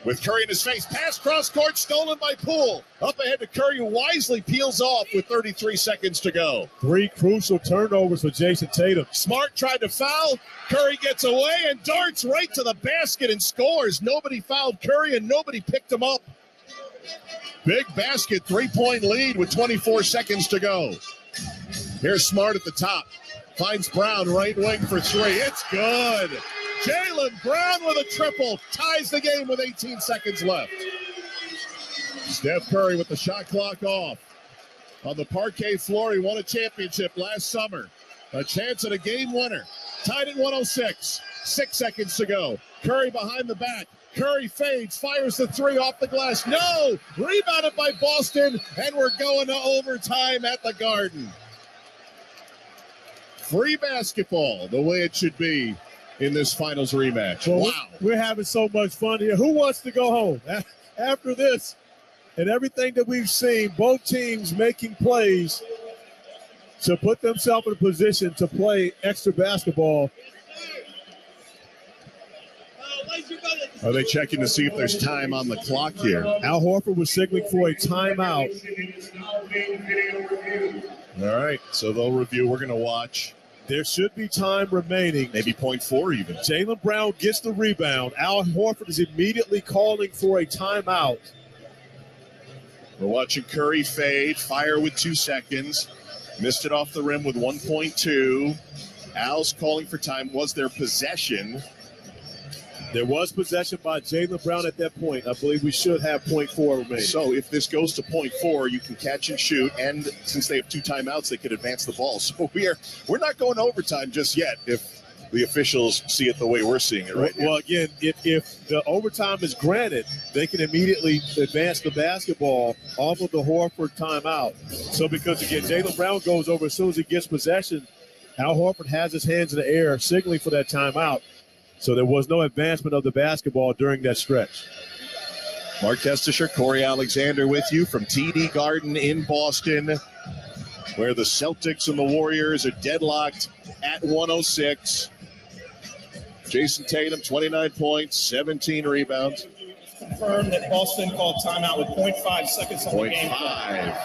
with Curry in his face. Pass cross court, stolen by Poole. Up ahead to Curry, who wisely peels off with 33 seconds to go. 3 crucial turnovers for Jason Tatum. Smart tried to foul. Curry gets away and darts right to the basket and scores. Nobody fouled Curry and nobody picked him up. Big basket, 3-point lead with 24 seconds to go. Here's Smart at the top. Finds Brown, right wing for 3. It's good. Jaylen Brown with a triple. Ties the game with 18 seconds left. Steph Curry with the shot clock off. On the parquet floor, he won a championship last summer. A chance at a game winner. Tied at 106. 6 seconds to go. Curry behind the back. Curry fades, fires the 3 off the glass. No! Rebounded by Boston, and we're going to overtime at the Garden. Free basketball, the way it should be in this finals rematch. Well, wow. We're having so much fun here. Who wants to go home? After this and everything that we've seen, both teams making plays to put themselves in a position to play extra basketball. Are they checking to see if there's time on the clock here? Al Horford was signaling for a timeout. All right, so they'll review. We're going to watch. There should be time remaining. Maybe 0.4 even. Jaylen Brown gets the rebound. Al Horford is immediately calling for a timeout. We're watching Curry fade, fire with 2 seconds. Missed it off the rim with 1.2. Al's calling for time. Was there possession? There was possession by Jaylen Brown at that point. I believe we should have 0.4 remaining. So if this goes to 0.4, you can catch and shoot. And since they have 2 timeouts, they could advance the ball. So we're not going to overtime just yet if the officials see it the way we're seeing it right now. Well, again, if the overtime is granted, they can immediately advance the basketball off of the Horford timeout. So because, again, Jaylen Brown goes over as soon as he gets possession, Al Horford has his hands in the air signaling for that timeout. So there was no advancement of the basketball during that stretch. Mark Kestisher, Corey Alexander with you from TD Garden in Boston, where the Celtics and the Warriors are deadlocked at 106. Jason Tatum, 29 points, 17 rebounds. Confirmed that Boston called timeout with 0.5 seconds on the game. 0.5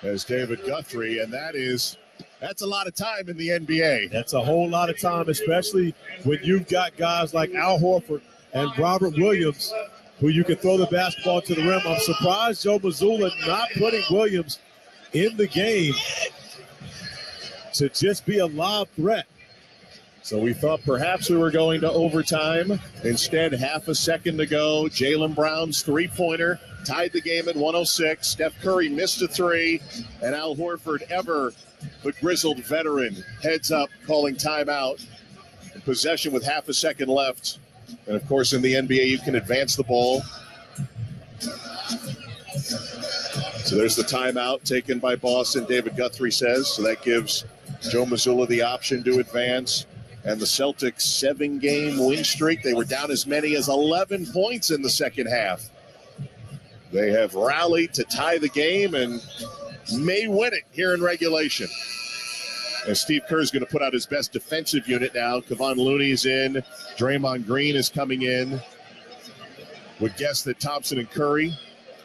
as David Guthrie, and that's a lot of time in the NBA. That's a whole lot of time, especially when you've got guys like Al Horford and Robert Williams, who you can throw the basketball to the rim. I'm surprised Joe Mazzulla not putting Williams in the game to just be a lob threat. So we thought perhaps we were going to overtime. Instead, half a second to go. Jaylen Brown's 3-pointer tied the game at 106. Steph Curry missed a 3, and Al Horford, the grizzled veteran, heads up, calling timeout. In possession with half a second left. And, of course, in the NBA, you can advance the ball. So there's the timeout taken by Boston, David Guthrie says. So that gives Joe Mazzulla the option to advance. And the Celtics' 7-game win streak, they were down as many as 11 points in the second half. They have rallied to tie the game and may win it here in regulation. As Steve Kerr is going to put out his best defensive unit now. Kevon Looney's in. Draymond Green is coming in. Would guess that Thompson and Curry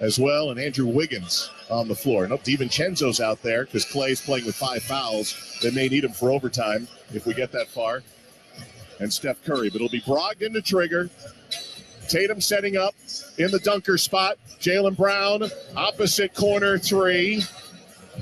as well, and Andrew Wiggins on the floor. Nope, DiVincenzo's out there because Clay's playing with 5 fouls. They may need him for overtime if we get that far. And Steph Curry, but it'll be Brogdon to trigger. Tatum setting up in the dunker spot. Jaylen Brown, opposite corner 3.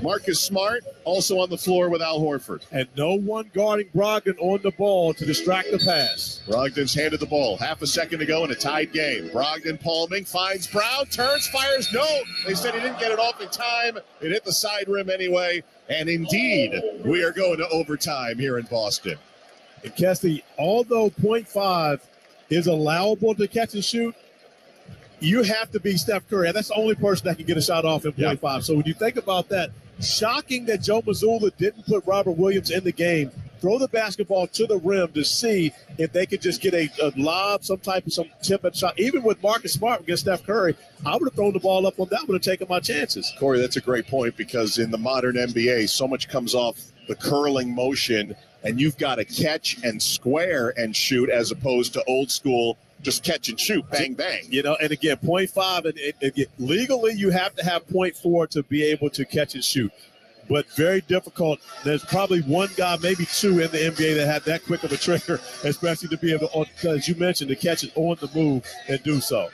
Marcus Smart also on the floor with Al Horford. And no one guarding Brogdon on the ball to distract the pass. Brogdon's handed the ball. Half a second to go in a tied game. Brogdon palming, finds Brown, turns, fires. No, they said he didn't get it off in time. It hit the side rim anyway. And indeed, we are going to overtime here in Boston. And Kesty, although 0.5 is allowable to catch and shoot, you have to be Steph Curry. That's the only person that can get a shot off in 0.5. So when you think about that, shocking that Joe Mazzulla didn't put Robert Williams in the game. Throw the basketball to the rim to see if they could just get a lob, some tip-up shot. Even with Marcus Smart against Steph Curry, I would have thrown the ball up on that one and taken my chances. Corey, that's a great point because in the modern NBA, so much comes off the curling motion, and you've got to catch and square and shoot as opposed to old school just catch and shoot, bang, bang. You know, and again, 0.5, and legally you have to have 0.4 to be able to catch and shoot. But very difficult. There's probably one guy, maybe two in the NBA that had that quick of a trigger, especially to be able to, as you mentioned, to catch it on the move and do so.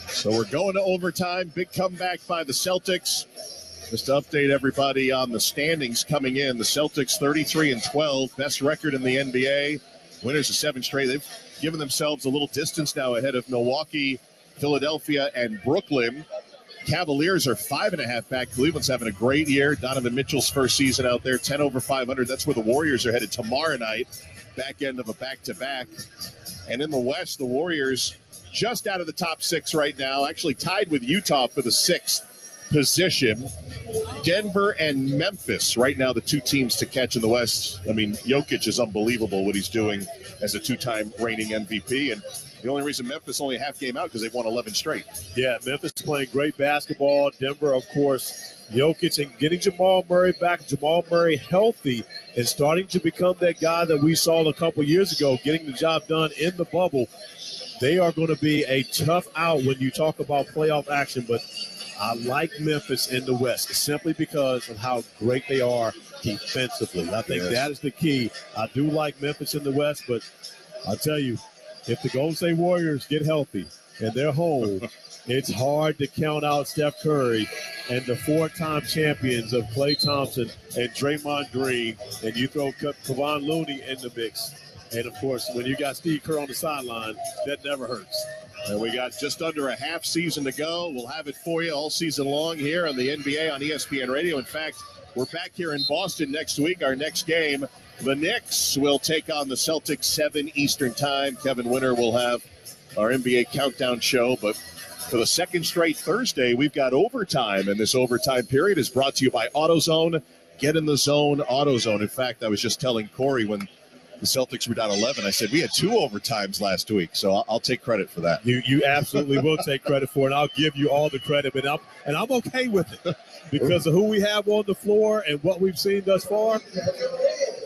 So we're going to overtime. Big comeback by the Celtics. Just to update everybody on the standings coming in. The Celtics 33-12, best record in the NBA. Winners of 7 straight. They've given themselves a little distance now ahead of Milwaukee, Philadelphia, and Brooklyn. Cavaliers are 5.5 back. Cleveland's having a great year. Donovan Mitchell's first season out there, 10 over 500. That's where the Warriors are headed tomorrow night, back end of a back-to-back. And in the West, the Warriors just out of the top 6 right now, actually tied with Utah for the 6th position. Denver and Memphis right now, the 2 teams to catch in the West. I mean, Jokic is unbelievable what he's doing as a 2-time reigning MVP. And the only reason Memphis only a half game out because they've won 11 straight. Yeah, Memphis playing great basketball. Denver, of course, Jokic and getting Jamal Murray back. Jamal Murray healthy and starting to become that guy that we saw a couple years ago, getting the job done in the bubble. They are going to be a tough out when you talk about playoff action, but I like Memphis in the West simply because of how great they are defensively. I think that is the key. I do like Memphis in the West, but I'll tell you, if the Golden State Warriors get healthy and they're home, it's hard to count out Steph Curry and the 4-time champions of Klay Thompson and Draymond Green, and you throw Kevon Looney in the mix. And, of course, when you got Steve Kerr on the sideline, that never hurts. And we got just under a half season to go. We'll have it for you all season long here on the NBA on ESPN Radio. In fact, we're back here in Boston next week. Our next game, the Knicks will take on the Celtics 7 Eastern time. Kevin Winter will have our NBA countdown show. But for the second straight Thursday, we've got overtime. And this overtime period is brought to you by AutoZone. Get in the zone, AutoZone. In fact, I was just telling Corey when the Celtics were down 11. I said, we had 2 overtimes last week, so I'll take credit for that. You absolutely will take credit for it, and I'll give you all the credit. But I'm okay with it because of who we have on the floor and what we've seen thus far.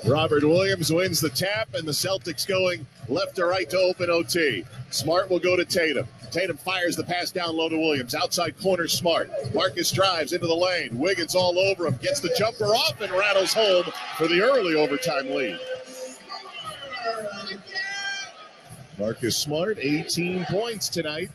Robert Williams wins the tap, and the Celtics going left to right to open OT. Smart will go to Tatum. Tatum fires the pass down low to Williams. Outside corner, Smart. Marcus drives into the lane. Wiggins all over him. Gets the jumper off and rattles home for the early overtime lead. Marcus Smart, 18 points tonight.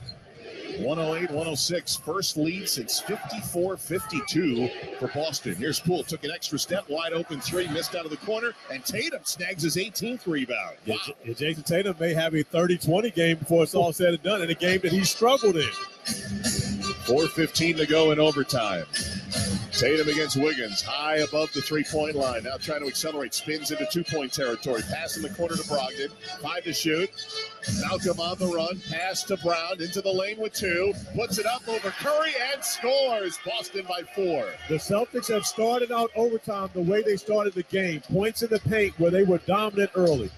108-106. First lead since 54-52 for Boston. Here's Poole. Took an extra step. Wide open 3. Missed out of the corner. And Tatum snags his 18th rebound. Wow. Yeah, Jason Tatum may have a 30-20 game before it's all said and done in a game that he struggled in. 4:15 to go in overtime. Tatum against Wiggins, high above the 3-point line. Now trying to accelerate, spins into 2-point territory. Pass in the corner to Brogdon. 5 to shoot. Malcolm on the run. Pass to Brown into the lane with 2. Puts it up over Curry and scores. Boston by 4. The Celtics have started out overtime the way they started the game. Points in the paint where they were dominant early.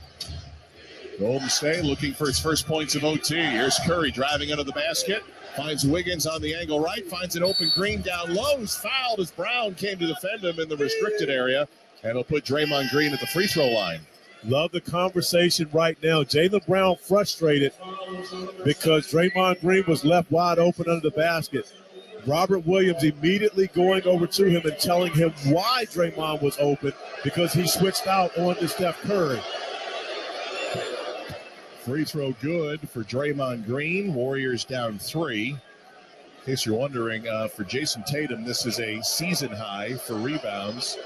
Golden State looking for its first points of OT. Here's Curry driving under the basket. Finds Wiggins on the angle right. Finds an open Green down low. He's fouled as Brown came to defend him in the restricted area. And he'll put Draymond Green at the free throw line. Love the conversation right now. Jaylen Brown frustrated because Draymond Green was left wide open under the basket. Robert Williams immediately going over to him and telling him why Draymond was open because he switched out onto Steph Curry. Free throw good for Draymond Green. Warriors down 3. In case you're wondering, for Jason Tatum, this is a season high for rebounds.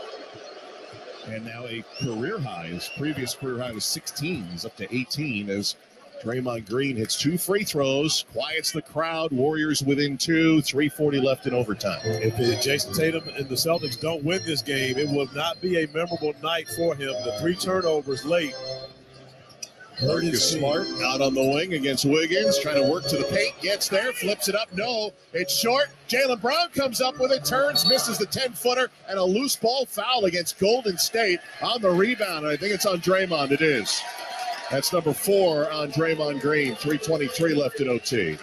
And now a career high. His previous career high was 16. He's up to 18 as Draymond Green hits 2 free throws, quiets the crowd. Warriors within 2, 3:40 left in overtime. If Jason Tatum and the Celtics don't win this game, it will not be a memorable night for him. The 3 turnovers late. Marcus Smart out on the wing against Wiggins, trying to work to the paint, gets there, flips it up, no, it's short. Jaylen Brown comes up with it, turns, misses the 10-footer, and a loose ball foul against Golden State on the rebound. I think it's on Draymond, it is. That's number 4 on Draymond Green, 3:23 left in OT.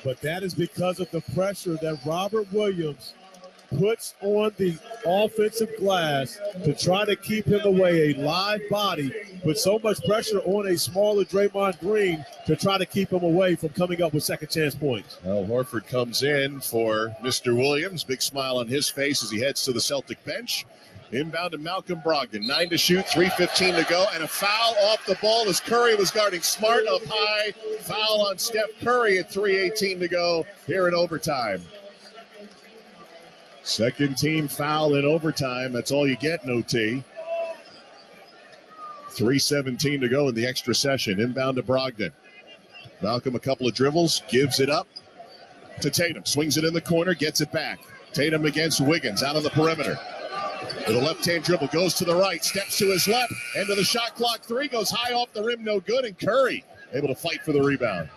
But that is because of the pressure that Robert Williams puts on the offensive glass to try to keep him away. A live body, put so much pressure on a smaller Draymond Green to try to keep him away from coming up with second chance points. Al Horford comes in for Mr. Williams. Big smile on his face as he heads to the Celtic bench. Inbound to Malcolm Brogdon. 9 to shoot, 3:15 to go, and a foul off the ball as Curry was guarding Smart up high. Foul on Steph Curry at 3:18 to go here in overtime. Second team foul in overtime. That's all you get in OT. 3:17 to go in the extra session. Inbound to Brogdon. Malcolm a couple of dribbles, gives it up to Tatum. Swings it in the corner, gets it back. Tatum against Wiggins out on the perimeter. With a left-hand dribble, goes to the right, steps to his left, end of the shot clock. 3 goes high off the rim, no good, and Curry able to fight for the rebound.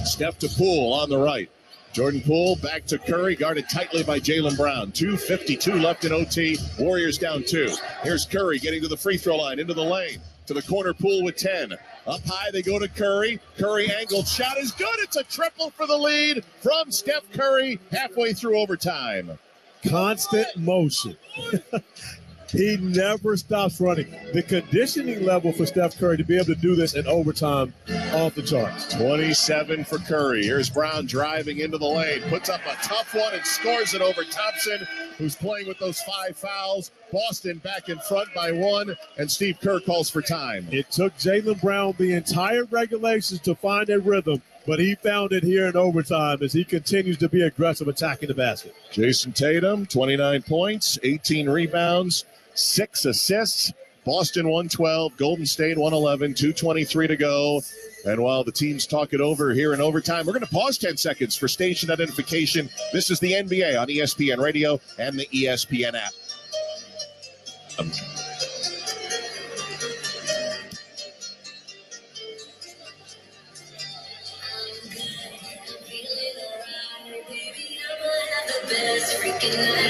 Step to Poole on the right. Jordan Poole back to Curry, guarded tightly by Jaylen Brown. 2:52 left in OT. Warriors down 2. Here's Curry getting to the free throw line, into the lane. To the corner, Poole with 10. Up high, they go to Curry. Curry angled shot is good. It's a triple for the lead from Steph Curry halfway through overtime. Constant motion. He never stops running. The conditioning level for Steph Curry to be able to do this in overtime, off the charts. 27 for Curry. Here's Brown driving into the lane, puts up a tough one and scores it over Thompson, who's playing with those 5 fouls. Boston back in front by 1, and Steve Kerr calls for time. It took Jaylen Brown the entire regulations to find a rhythm, but he found it here in overtime as he continues to be aggressive attacking the basket. Jason Tatum, 29 points, 18 rebounds, 6 assists. Boston 112, Golden State 111, 2:23 to go. And while the teams talk it over here in overtime, we're going to pause 10 seconds for station identification. This is the NBA on ESPN Radio and the ESPN app.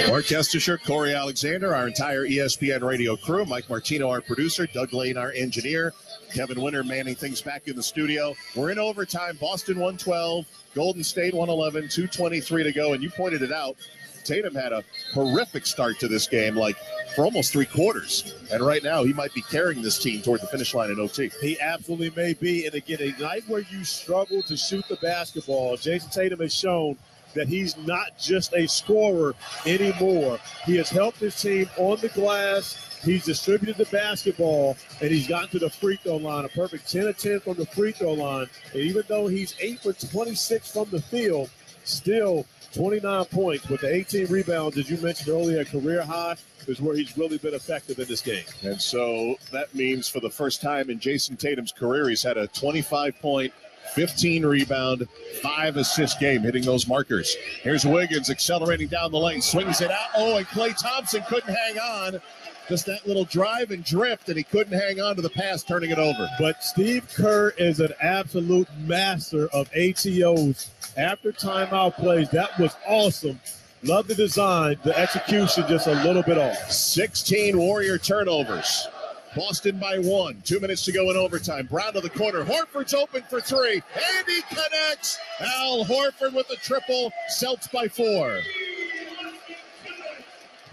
Mark Kestisher, Corey Alexander, our entire ESPN radio crew, Mike Martino, our producer, Doug Lane, our engineer, Kevin Winter manning things back in the studio. We're in overtime. Boston 112, Golden State 111, 2:23 to go. And you pointed it out, Tatum had a horrific start to this game, like for almost 3 quarters. And right now he might be carrying this team toward the finish line in OT. He absolutely may be. And again, a night where you struggle to shoot the basketball, Jason Tatum has shown that he's not just a scorer anymore. He has helped his team on the glass. He's distributed the basketball, and he's gotten to the free throw line. A perfect 10 of 10 from the free throw line. And even though he's 8 for 26 from the field, still 29 points with the 18 rebounds, as you mentioned earlier, a career high is where he's really been effective in this game. And so that means for the first time in Jason Tatum's career, he's had a 25-point, 15 rebound, 5 assist game, hitting those markers. Here's Wiggins accelerating down the lane, swings it out. Oh, and Klay Thompson couldn't hang on. Just that little drive and drift, and he couldn't hang on to the pass, turning it over. But Steve Kerr is an absolute master of ATOs. After timeout plays, that was awesome. Love the design, the execution just a little bit off. 16 Warrior turnovers. Boston by 1. 2 minutes to go in overtime. Brown to the corner. Horford's open for 3. And he connects. Al Horford with the triple. Celts by 4.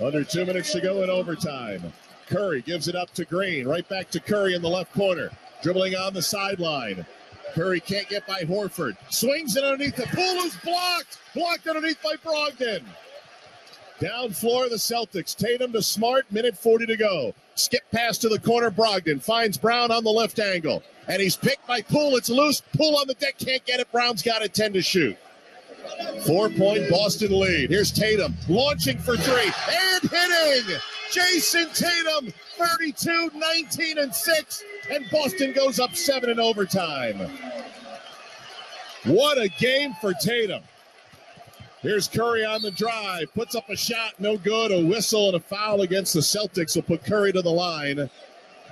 Under 2 minutes to go in overtime. Curry gives it up to Green. Right back to Curry in the left corner. Dribbling on the sideline. Curry can't get by Horford. Swings it underneath the pool. Who's blocked. Blocked underneath by Brogdon. Down floor, the Celtics. Tatum to Smart, minute 40 to go. Skip pass to the corner, Brogdon. Finds Brown on the left angle. And he's picked by Poole. It's loose. Poole on the deck, can't get it. Brown's got it, 10 to shoot. 4-point Boston lead. Here's Tatum launching for three and hitting. Jason Tatum, 32, 19, and 6. And Boston goes up 7 in overtime. What a game for Tatum. Here's Curry on the drive. Puts up a shot, no good. A whistle and a foul against the Celtics will put Curry to the line.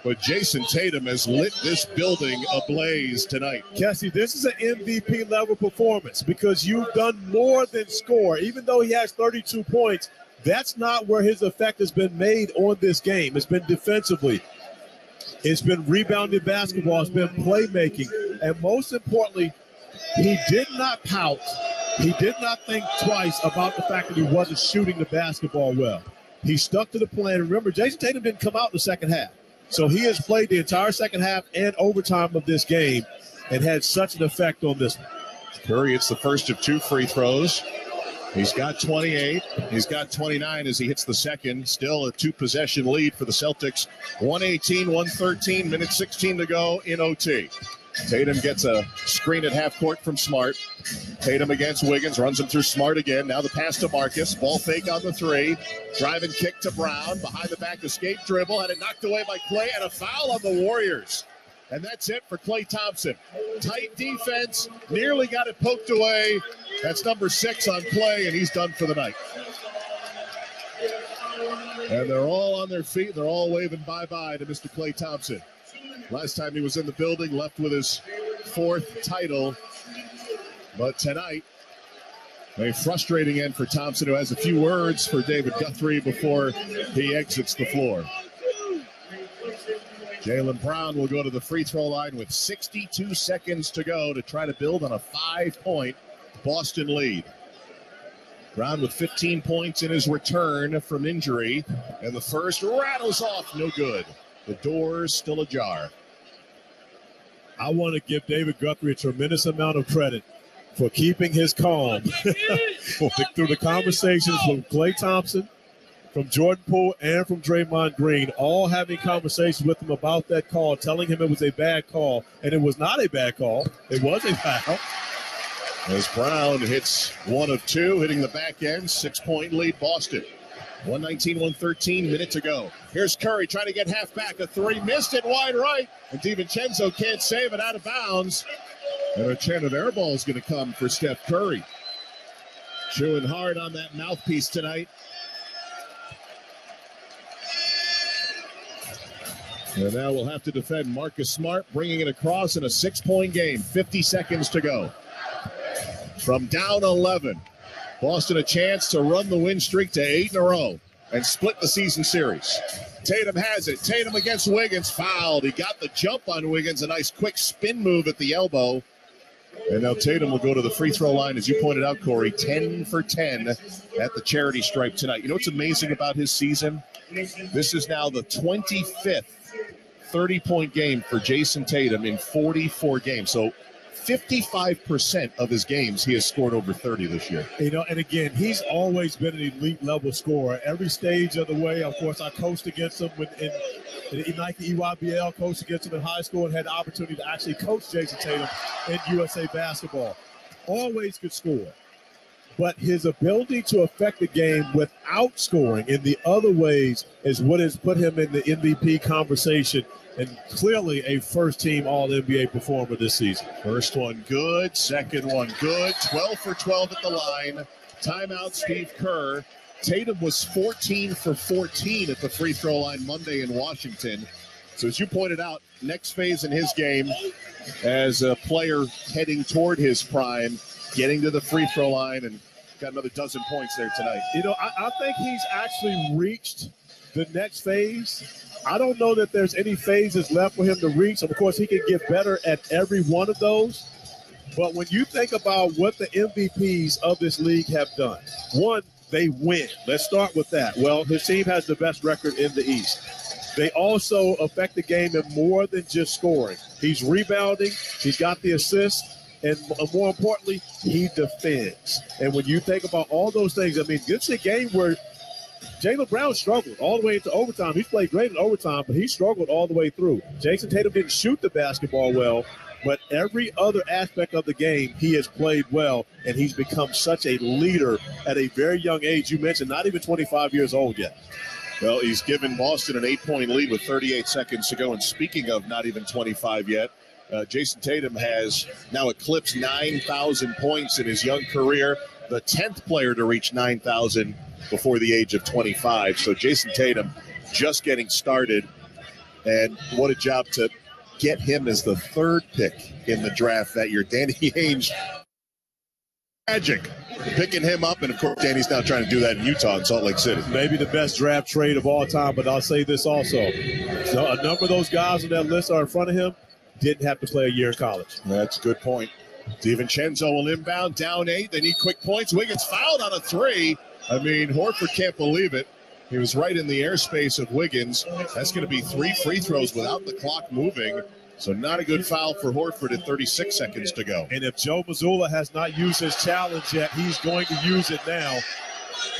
But Jason Tatum has lit this building ablaze tonight. Cassie, this is an MVP level performance because you've done more than score. Even though he has 32 points, that's not where his effect has been made on this game. It's been defensively. It's been rebounding basketball. It's been playmaking. And most importantly, he did not pout. He did not think twice about the fact that he wasn't shooting the basketball well. He stuck to the plan. Remember, Jason Tatum didn't come out in the second half. So he has played the entire second half and overtime of this game and had such an effect on this one. Curry hits the first of 2 free throws. He's got 28. He's got 29 as he hits the second. Still a 2-possession lead for the Celtics. 118-113, minute 16 to go in OT. Tatum gets a screen at half court from Smart. Tatum against Wiggins, runs him through Smart again. Now the pass to Marcus. Ball fake on the 3. Drive and kick to Brown. Behind the back escape dribble. Had it knocked away by Klay and a foul on the Warriors. And that's it for Klay Thompson. Tight defense. Nearly got it poked away. That's number 6 on Klay, and he's done for the night. And they're all on their feet. They're all waving bye-bye to Mr. Klay Thompson. Last time he was in the building, left with his 4th title. But tonight, a frustrating end for Thompson, who has a few words for David Guthrie before he exits the floor. Jaylen Brown will go to the free throw line with 62 seconds to go to try to build on a 5-point Boston lead. Brown with 15 points in his return from injury. And the first rattles off, no good. The door's still ajar. I want to give David Guthrie a tremendous amount of credit for keeping his calm through the conversations from Klay Thompson, from Jordan Poole, and from Draymond Green, all having conversations with him about that call, telling him it was a bad call, and it was not a bad call. It was a foul. As Brown hits 1 of 2, hitting the back end, 6-point lead Boston. 119-113, minute to go. Here's Curry trying to get half back. A 3 missed it wide right. And DiVincenzo can't save it, out of bounds. And a chant of air ball is going to come for Steph Curry. Chewing hard on that mouthpiece tonight. And now we'll have to defend Marcus Smart, bringing it across in a 6-point game. 50 seconds to go. From down 11. Boston a chance to run the win streak to 8 in a row and split the season series. Tatum has it. Tatum against Wiggins, fouled. He got the jump on Wiggins, a nice quick spin move at the elbow. And now Tatum will go to the free throw line, as you pointed out, Corey, 10 for 10 at the charity stripe tonight. You know what's amazing about his season? This is now the 25th 30-point game for Jason Tatum in 44 games. So 55% of his games, he has scored over 30 this year. You know, and again, he's always been an elite level scorer. Every stage of the way, of course, I coached against him in Nike EYBL, coached against him in high school, and had the opportunity to actually coach Jason Tatum in USA basketball. Always could score. But his ability to affect the game without scoring in the other ways is what has put him in the MVP conversation, and clearly a first-team All-NBA performer this season. First one good, second one good, 12 for 12 at the line. Timeout, Steve Kerr. Tatum was 14 for 14 at the free throw line Monday in Washington. So as you pointed out, next phase in his game as a player heading toward his prime, getting to the free throw line, and got another dozen points there tonight. You know, I think he's actually reached the next phase. I don't know that there's any phases left for him to reach. Of course, he can get better at every one of those. But when you think about what the MVPs of this league have done, one, they win. Let's start with that. Well, his team has the best record in the East. They also affect the game in more than just scoring. He's rebounding. He's got the assists. And more importantly, he defends. And when you think about all those things, I mean, it's a game where Jaylen Brown struggled all the way into overtime. He's played great in overtime, but he struggled all the way through. Jason Tatum didn't shoot the basketball well, But every other aspect of the game, he has played well, and he's become such a leader at a very young age. You mentioned not even 25 years old yet. Well, he's given Boston an 8-point lead with 38 seconds to go. And speaking of not even 25 yet, Jason Tatum has now eclipsed 9,000 points in his young career, the 10th player to reach 9,000 before the age of 25. So Jason Tatum just getting started, and what a job to get him as the third pick in the draft that year. Danny Ainge, magic, picking him up, and of course Danny's now trying to do that in Utah and Salt Lake City. Maybe the best draft trade of all time, but I'll say this also. So a number of those guys on that list are in front of him didn't have to play a year in college. That's a good point. DiVincenzo will inbound, down 8. They need quick points. Wiggins fouled on a 3. I mean, Horford can't believe it. He was right in the airspace of Wiggins. That's going to be 3 free throws without the clock moving. So not a good foul for Horford at 36 seconds to go. And if Joe Mazzulla has not used his challenge yet, he's going to use it now.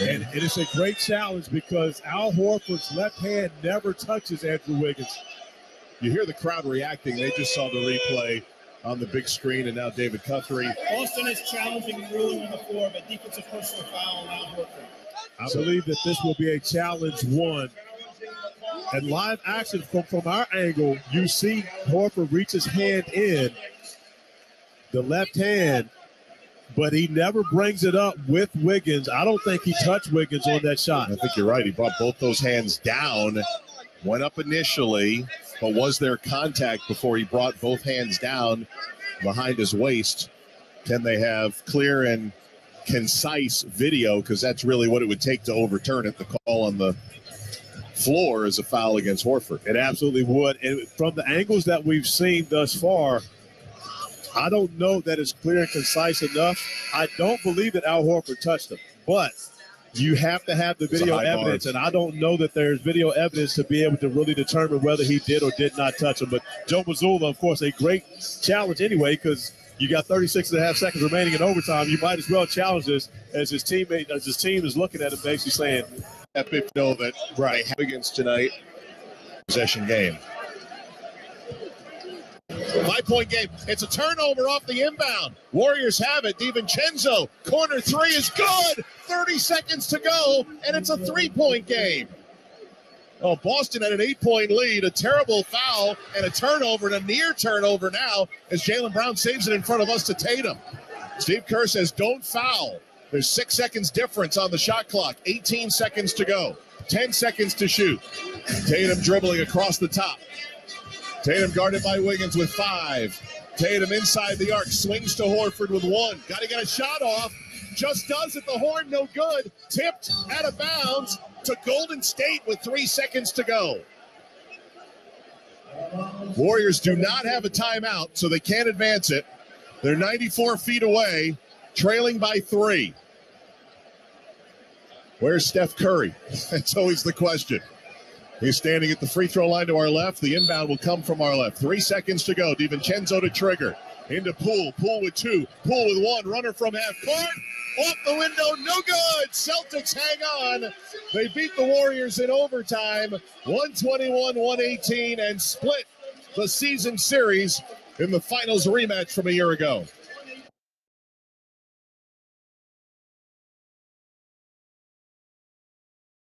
And it is a great challenge because Al Horford's left hand never touches Andrew Wiggins. You hear the crowd reacting. They just saw the replay on the big screen, and now David Guthrie. Boston is challenging ruling on the floor of a defensive personal foul on Al Horford. I believe that this will be a challenge 1. And live action from our angle, you see Horford reach his hand in, the left hand, but he never brings it up with Wiggins. I don't think he touched Wiggins on that shot. I think you're right. He brought both those hands down, went up initially, but was there contact before he brought both hands down behind his waist? Can they have clear and concise video? Because that's really what it would take to overturn it. The call on the floor is a foul against Horford. It absolutely would. And from the angles that we've seen thus far, I don't know that it's clear and concise enough. I don't believe that Al Horford touched him, but you have to have the video evidence, and I don't know that there's video evidence to be able to really determine whether he did or did not touch him. But Joe Mazzulla, of course, a great challenge anyway, because you got 36 and a half seconds remaining in overtime. You might as well challenge this as his team is looking at him, basically saying, epic know that right Wiggins tonight, possession game. 5-point game. It's a turnover off the inbound. Warriors have it. DiVincenzo, corner 3 is good. 30 seconds to go, and it's a 3-point game. Oh, Boston had an 8-point lead, a terrible foul, and a turnover, and a near turnover now as Jaylen Brown saves it in front of us to Tatum. Steve Kerr says, don't foul. There's 6 seconds difference on the shot clock. 18 seconds to go. 10 seconds to shoot. Tatum dribbling across the top. Tatum guarded by Wiggins with 5. Tatum inside the arc, swings to Horford with 1. Got to get a shot off. Just does it. The horn, no good. Tipped out of bounds to Golden State with 3 seconds to go. Warriors do not have a timeout, so they can't advance it. They're 94 feet away, trailing by 3. Where's Steph Curry? That's always the question. He's standing at the free throw line to our left. The inbound will come from our left. 3 seconds to go. DiVincenzo to trigger. Into Poole. Poole with 2. Poole with 1. Runner from half court. Off the window. No good. Celtics hang on. They beat the Warriors in overtime. 121-118 and split the season series in the finals rematch from a year ago.